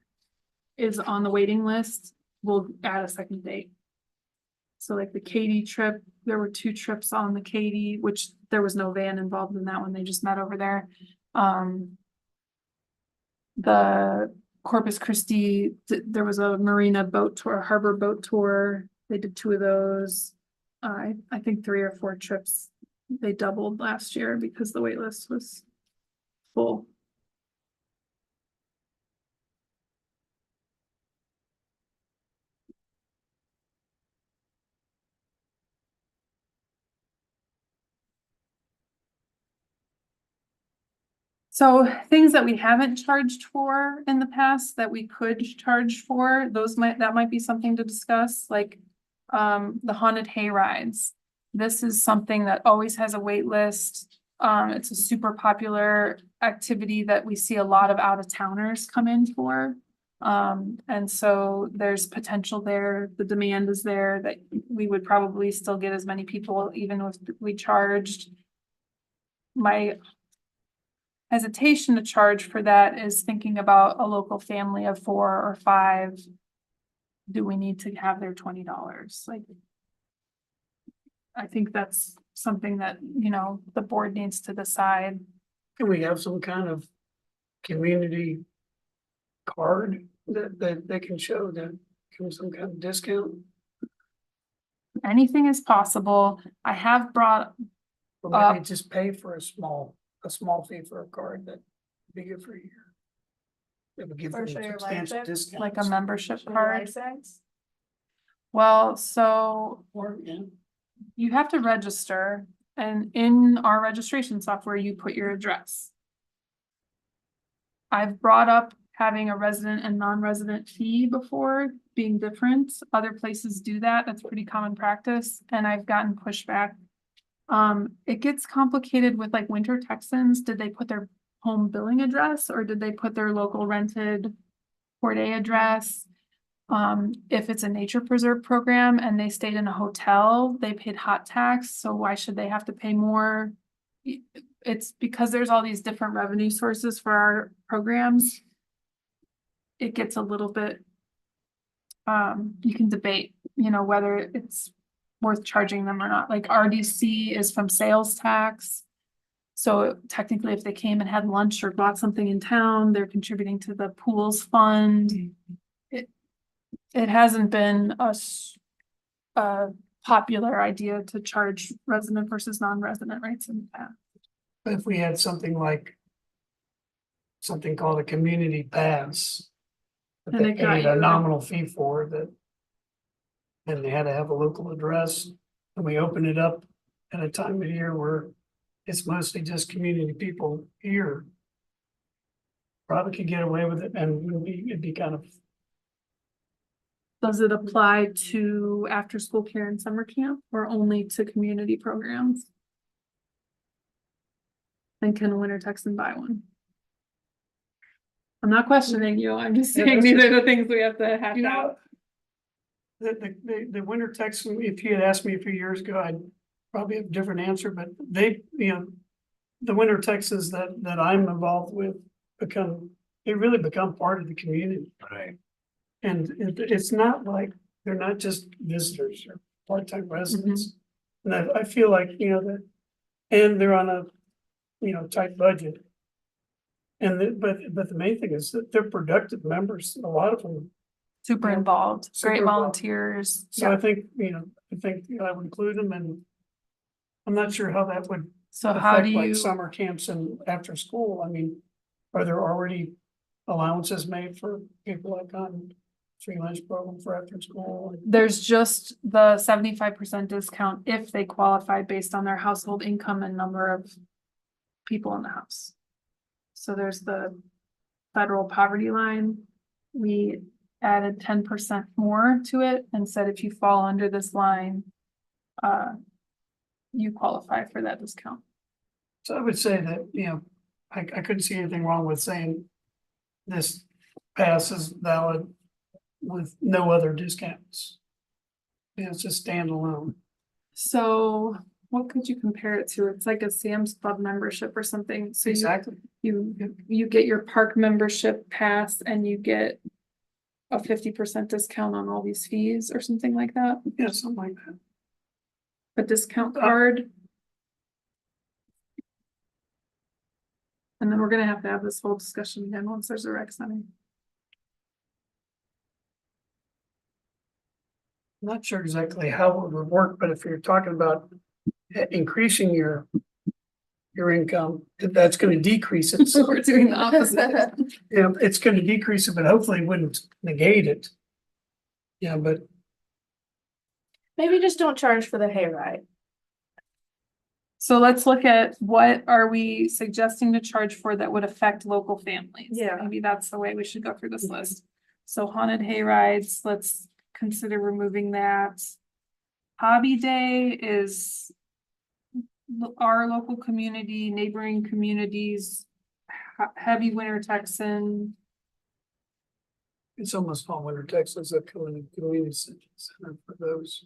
is on the waiting list, we'll add a second date. So like the Katy trip, there were 2 trips on the Katy, which there was no van involved in that one, they just met over there. The Corpus Christi, there was a marina boat tour, harbor boat tour, they did 2 of those. I think 3 or 4 trips, they doubled last year because the wait list was full. So things that we haven't charged for in the past that we could charge for, that might be something to discuss, like the haunted hay rides. This is something that always has a wait list. It's a super popular activity that we see a lot of out of towners come in for. And so there's potential there, the demand is there that we would probably still get as many people even if we charged. My hesitation to charge for that is thinking about a local family of 4 or 5. Do we need to have their $20? Like, I think that's something that, the board needs to decide. Can we have some kind of community card that they can show that gives some kind of discount? Anything is possible. I have brought, Or maybe just pay for a small fee for a card that would be good for a year. It would give Or them show your substantial license, discounts. like a membership Show your card. license. Well, so Or, yeah, you have to register, and in our registration software, you put your address. I've brought up having a resident and non-resident fee before being different. Other places do that. That's pretty common practice, and I've gotten pushback. It gets complicated with like Winter Texans. Did they put their home billing address or did they put their local rented Port A address? If it's a nature preserve program and they stayed in a hotel, they paid hot tax, so why should they have to pay more? It's because there's all these different revenue sources for our programs. It gets a little bit, you can debate, whether it's worth charging them or not. Like RDC is from sales tax. So technically, if they came and had lunch or bought something in town, they're contributing to the pools fund. It hasn't been a popular idea to charge resident versus non-resident rates in the past. but if we had something like something called a community pass. That And they it got paid a you- nominal fee for that. And they had to have a local address, and we open it up at a time of year where it's mostly just community people here. Probably could get away with it and it'd be kind of, Does it apply to after-school care and summer camp or only to community programs? And can a Winter Texan buy one? I'm not questioning you, I'm just Yeah, saying that's these just- are the things we have to hash you out. know. The Winter Texan, if you had asked me a few years ago, I'd probably have a different answer, but they, the Winter Texans that I'm involved with they really become part of the community. Right. And it's not like, they're not just visitors or part-time residents. And I feel like, that, and they're on a, tight budget. And but the main thing is that they're productive members, a lot of them. Super Yeah. involved, Super great involved. volunteers. So I think, I would include them, and I'm not sure how that would So how affect do like you, summer camps and after school. I mean, are there already allowances made for people like on free lunch program for after school? there's just the 75% discount if they qualify based on their household income and number of people in the house. So there's the federal poverty line. We added 10% more to it and said if you fall under this line, you qualify for that discount. So I would say that, I couldn't see anything wrong with saying this pass is valid with no other discounts. It's just standalone. So what could you compare it to? It's like a Sam's Club membership or something. So Exactly. you get your park membership pass and you get a 50% discount on all these fees or something like that, Yeah, something like that. a discount card. And then we're gonna have to have this whole discussion again once there's a rec center. I'm not sure exactly how it would work, but if you're talking about increasing your income, that's gonna decrease it. So we're doing the opposite. Yeah, it's gonna decrease it, but hopefully it wouldn't negate it. Yeah, but Maybe just don't charge for the hayride. So let's look at what are we suggesting to charge for that would affect local families? Yeah. Maybe that's the way we should go through this list. So haunted hay rides, let's consider removing that. Hobby Day is our local community, neighboring communities, heavy Winter Texan. It's almost all Winter Texas, a community center for those.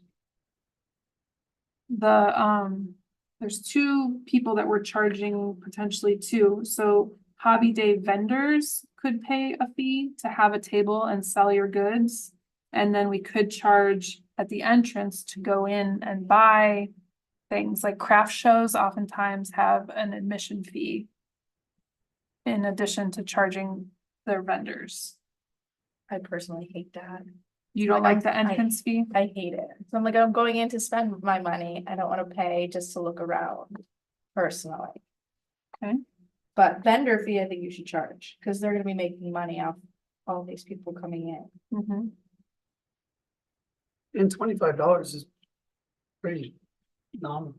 There's two people that we're charging potentially too, so Hobby Day vendors could pay a fee to have a table and sell your goods. And then we could charge at the entrance to go in and buy things like craft shows oftentimes have an admission fee. In addition to charging their vendors. I personally hate that. You don't Like, like the entrance fee? I hate it. So I'm like, I'm going in to spend my money. I don't wanna pay just to look around personally. Okay. But vendor fee, I think you should charge, cause they're gonna be making money off all these people coming in. Mhm. And $25 is pretty nominal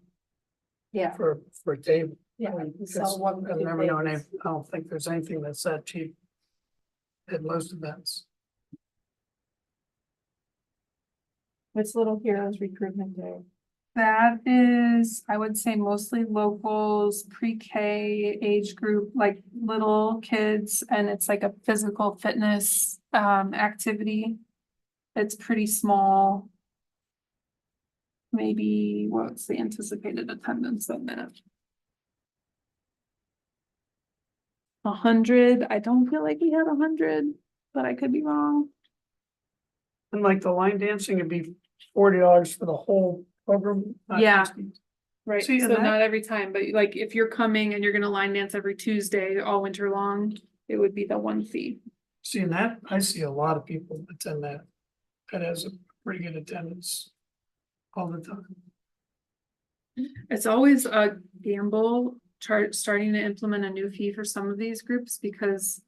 Yeah, for a table. yeah. I mean, you sell one, I've two never known any, things. I don't think there's anything that's that cheap. At most events. It's Little Heroes Recruitment Day. That is, I would say mostly locals, pre-K age group, like little kids, and it's like a physical fitness activity. It's pretty small. Maybe what's the anticipated attendance on that? 100, I don't feel like we had 100, but I could be wrong. And like the line dancing, it'd be $40 for the whole program. not Yeah. just the- Right, See, so and that- not every time, but like if you're coming and you're gonna line dance every Tuesday all winter long, it would be the one fee. Seeing that, I see a lot of people attend that. That has a pretty good attendance. All the time. It's always a gamble starting to implement a new fee for some of these groups because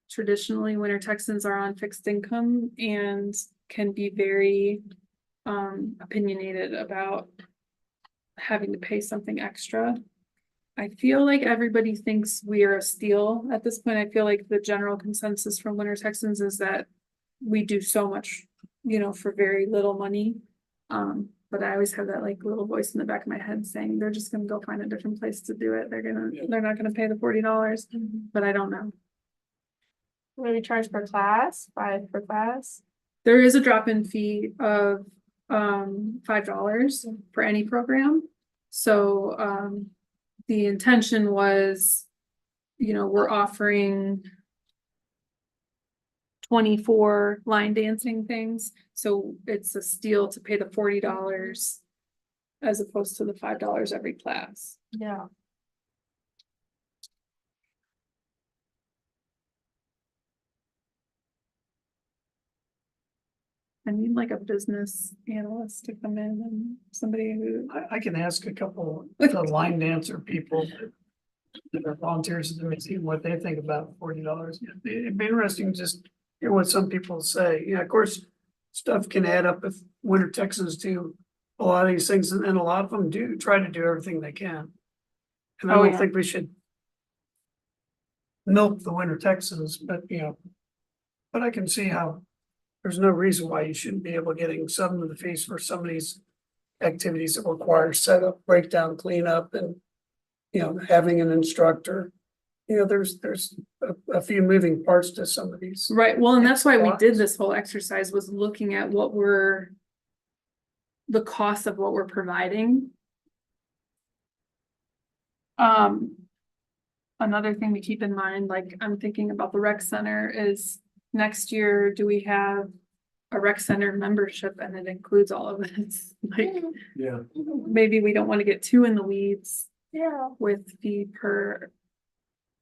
traditionally Winter Texans are on fixed income and can be very opinionated about having to pay something extra. I feel like everybody thinks we are a steal at this point. I feel like the general consensus from Winter Texans is that we do so much, for very little money. But I always have that like little voice in the back of my head saying they're just gonna go find a different place to do it. They're not gonna pay the $40, but I don't know. Maybe charge per class, 5 per class. There is a drop-in fee of $5 for any program. So the intention was, we're offering 24 line dancing things, so it's a steal to pay the $40 as opposed to the $5 every class. Yeah. I need like a business analyst to come in and somebody who, I can ask a couple of the line dancer people. That are volunteers and see what they think about $40. It'd be interesting to just hear what some people say. Of course, stuff can add up if Winter Texans do a lot of these things, and a lot of them do try to do everything they can. And I Oh, don't yeah. think we should milk the Winter Texans, but but I can see how there's no reason why you shouldn't be able to getting some of the fees for some of these activities that require setup, breakdown, cleanup, and having an instructor. There's a few moving parts to some of these. right, well, and that's why we did Lots. this whole exercise, was looking at what were the cost of what we're providing. Another thing to keep in mind, like I'm thinking about the rec center, is next year, do we have a rec center membership and it includes all of it? Like, Yeah. maybe we don't want to get too in the weeds Yeah. with fee per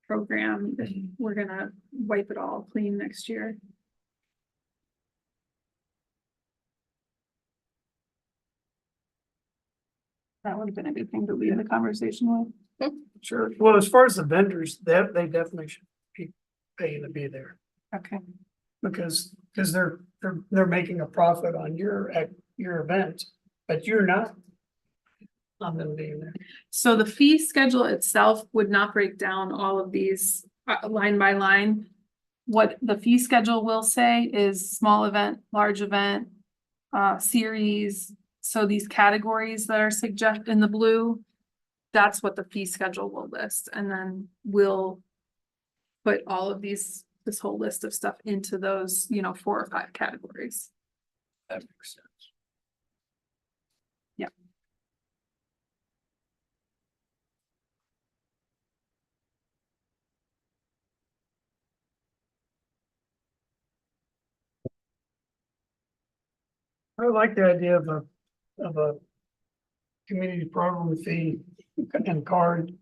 program. If we're gonna wipe it all clean next year. That would have been a good thing to lead the conversation with. Sure. Well, as far as the vendors, they definitely should be paying to be there Okay. because they're making a profit on your event, but you're not. On them being there. So the fee schedule itself would not break down all of these line by line. What the fee schedule will say is small event, large event, series. So these categories that are suggested in the blue, that's what the fee schedule will list, and then we'll put all of this whole list of stuff into those, 4 or 5 categories. That makes sense. I like the idea of a community program fee and card.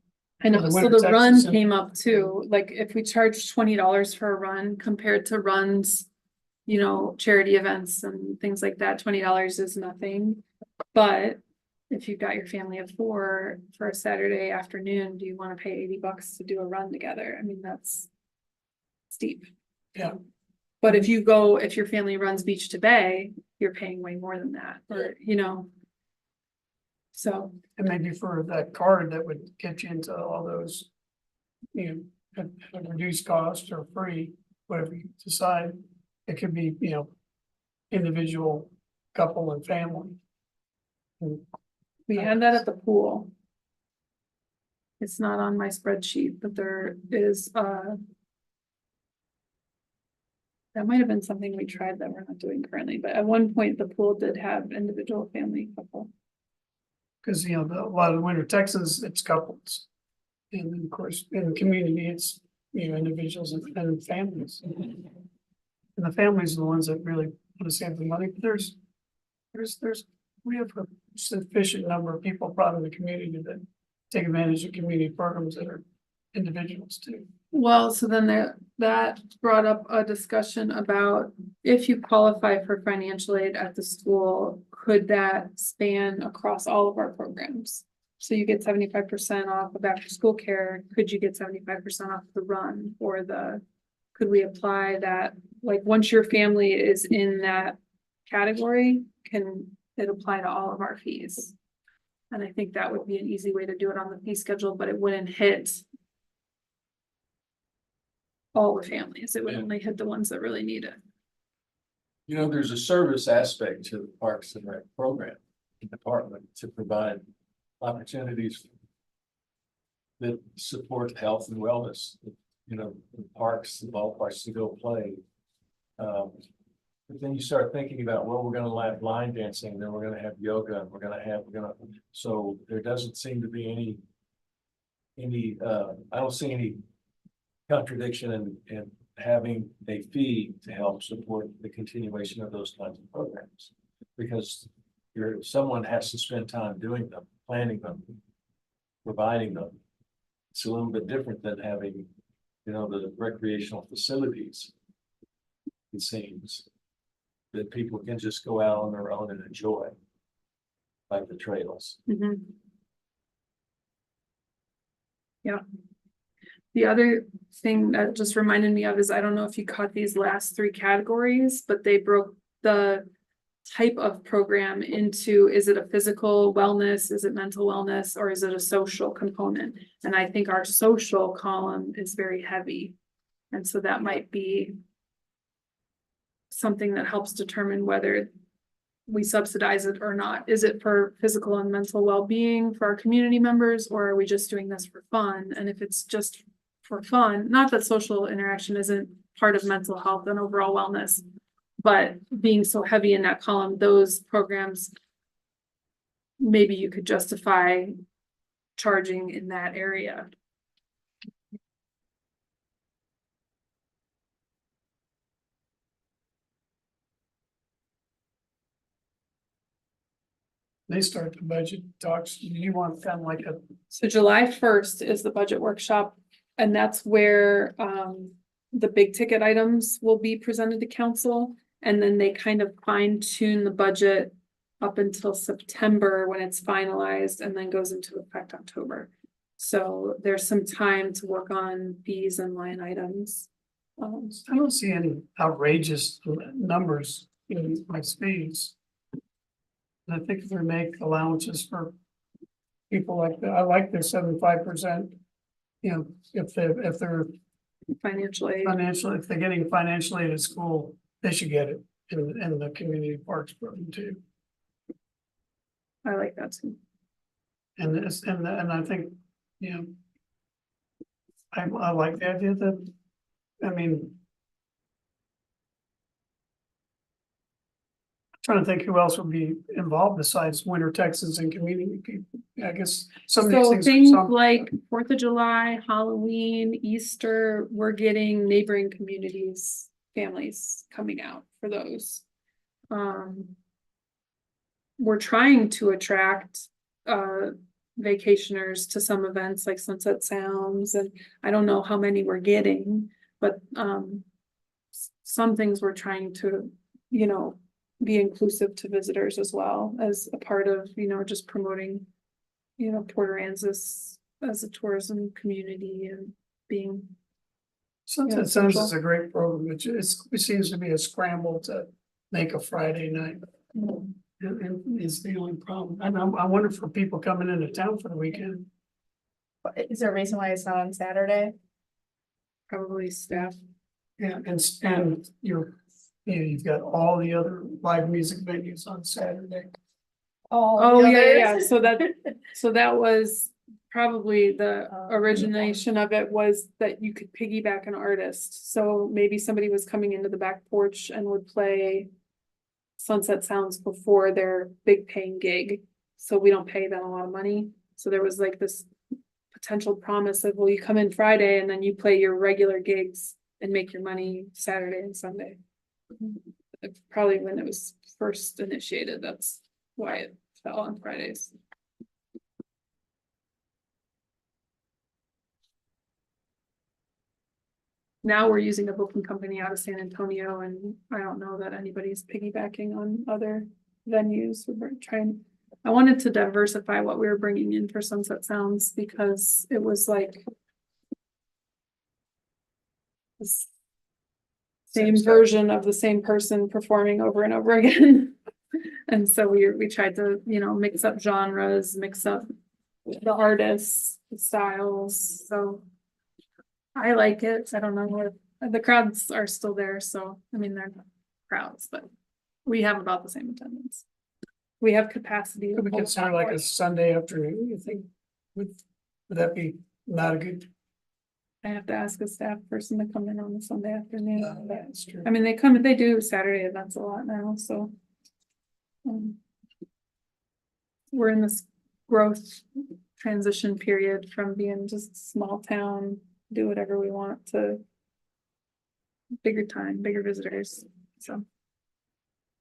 I know, For the so winter the run Texas and- came up too, like if we charge $20 for a run compared to runs. Charity events and things like that, $20 is nothing. But if you've got your family of 4 for a Saturday afternoon, do you want to pay $80 to do a run together? I mean, that's steep. Yeah. But if your family runs beach to bay, you're paying way more than that, or, So, And maybe for that card that would get you into all those. At reduced cost or free, whatever you decide, it could be, individual, couple and family. we had that at the pool. It's not on my spreadsheet, but there is, that might have been something we tried that we're not doing currently, but at one point the pool did have individual, family, couple. Cause a lot of the winter Texans, it's couples. And then, of course, in the community, it's, individuals and families. And the families are the ones that really want to save the money, but we have a sufficient number of people probably in the community that take advantage of community programs that are individuals too. Well, so then that brought up a discussion about if you qualify for financial aid at the school, could that span across all of our programs? So you get 75% off of after school care, could you get 75% off the run or could we apply that? Like, once your family is in that category, can it apply to all of our fees? And I think that would be an easy way to do it on the fee schedule, but it wouldn't hit all the families. It would only hit the ones that really need it. There's a service aspect to the Parks and Rec program department to provide opportunities that support health and wellness, the parks, the ballparks to go play. But then you start thinking about, well, we're gonna have line dancing, then we're gonna have yoga, and so there doesn't seem to be any, I don't see any contradiction in having a fee to help support the continuation of those kinds of programs. Because someone has to spend time doing them, planning them, providing them. It's a little bit different than having, the recreational facilities. It seems that people can just go out on their own and enjoy, like the trails. Yeah. The other thing that just reminded me of is, I don't know if you caught these last 3 categories, but they broke the type of program into, is it a physical wellness, is it mental wellness, or is it a social component? And I think our social column is very heavy. And so that might be something that helps determine whether we subsidize it or not. Is it for physical and mental well-being for our community members, or are we just doing this for fun? And if it's just for fun, not that social interaction isn't part of mental health and overall wellness, but being so heavy in that column, those programs, maybe you could justify charging in that area. They start the budget talks, you want kind of like a, So July 1st is the budget workshop, and that's where the big ticket items will be presented to council. And then they kind of fine tune the budget up until September when it's finalized and then goes into effect October. So there's some time to work on fees and line items. I don't see any outrageous numbers in my speeds. And I think if we make allowances for people like that, I like their 75%. If they're Financial aid. if they're getting financial aid at school, they should get it in the community parks program too. I like that too. And I think, I like the idea that I mean. Trying to think who else would be involved besides Winter Texans and community people. I guess some of these So things. things some- like 4th of July, Halloween, Easter, we're getting neighboring communities, families coming out for those. We're trying to attract vacationers to some events like Sunset Sounds, and I don't know how many we're getting, but some things we're trying to, you know, be inclusive to visitors as well as a part of, you know, just promoting, you know, Port Aransas as a tourism community and being. Sunset Sounds is a great program, it seems to be a scramble to make a Friday night. And it's the only problem, and I wonder for people coming into town for the weekend. Is there a reason why it's not on Saturday? Probably staff. Yeah, and you've got all the other live music venues on Saturday. Oh, yeah, so that was probably the Oh. origination of it was that you could piggyback an artist. So maybe somebody was coming into the back porch and would play Sunset Sounds before their big paying gig. So we don't pay them a lot of money. So there was like this potential promise of, well, you come in Friday and then you play your regular gigs and make your money Saturday and Sunday. Probably when it was first initiated, that's why it fell on Fridays. Now we're using a booking company out of San Antonio, and I don't know that anybody's piggybacking on other venues. We're trying, I wanted to diversify what we were bringing in for Sunset Sounds because it was like this same version of the same person performing over and over again. And so we tried to, you know, mix up genres, mix up the artists, the styles, so I like it. I don't know where the crowds are still there, so I mean, they're not crowds, but we have about the same attendance. We have capacity. Could we consider like a Sunday afternoon, you think? Would that be not a good? I have to ask a staff person to come in on a Sunday afternoon. but That's true. I mean, they do Saturday events a lot now, so. We're in this growth transition period from being just small town, do whatever we want to bigger time, bigger visitors, so.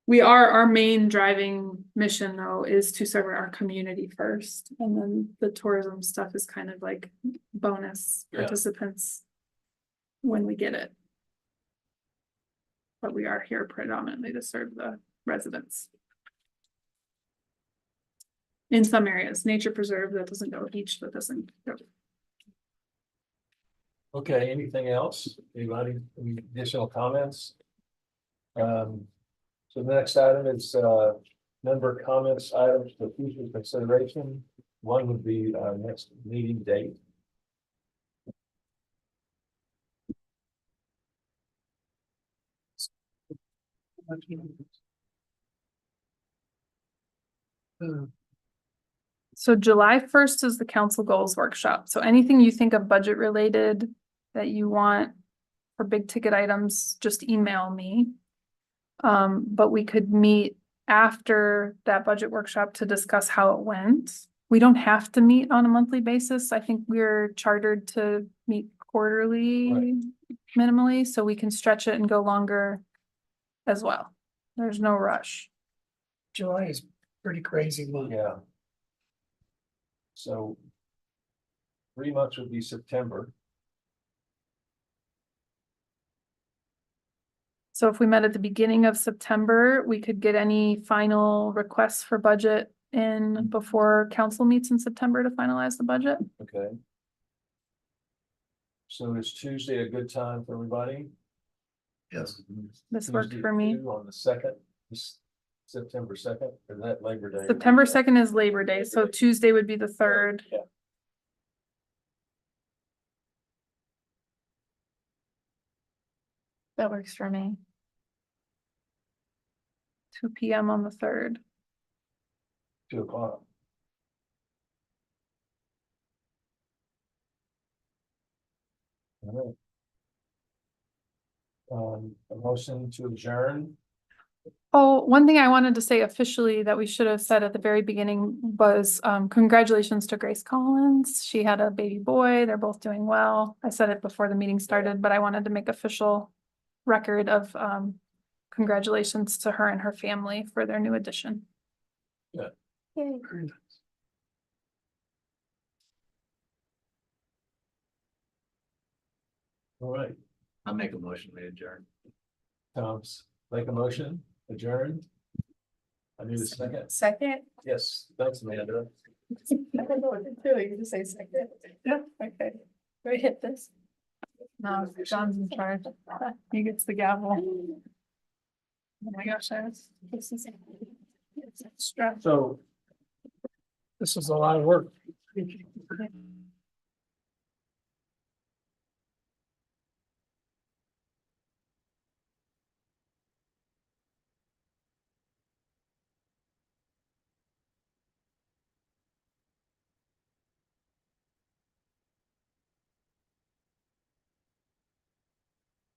Our main driving mission though is to serve our community first, and then the tourism stuff is kind of like bonus Yeah. participants when we get it. But we are here predominantly to serve the residents. In some areas, nature preserve, that doesn't go, beach, that doesn't go. Okay, anything else? Anybody, any additional comments? So the next item is, member comments items for future consideration. One would be, next meeting date. So July 1st is the council goals workshop. So anything you think of budget related that you want for big ticket items, just email me. But we could meet after that budget workshop to discuss how it went. We don't have to meet on a monthly basis. I think we're chartered to meet quarterly minimally, so we can stretch it and go longer as well. There's no rush. July is pretty crazy month. Yeah. So 3 months would be September. So if we met at the beginning of September, we could get any final requests for budget in before council meets in September to finalize the budget. Okay. So is Tuesday a good time for everybody? Yes. This worked Tuesday for me. 2 on the 2nd, September 2nd, or that Labor Day? September 2nd is Labor Day, so Tuesday would be the 3rd. Yeah. That works for me. 2 p.m. on the 3rd. 2 o'clock. All right. A motion to adjourn. Oh, one thing I wanted to say officially that we should have said at the very beginning was congratulations to Grace Collins. She had a baby boy. They're both doing well. I said it before the meeting started, but I wanted to make official record of congratulations to her and her family for their new addition. Yay. Very nice. All right, I'll make a motion, we adjourn. Tom's make a motion, adjourn. I need a second. Second. Yes, thanks, Amanda. I don't know what to do, you just say second. Yeah, okay. Do I hit this? No, John's in charge. He gets the gavel. Oh my gosh, I was. Stressed. So This is a lot of work. Thank you.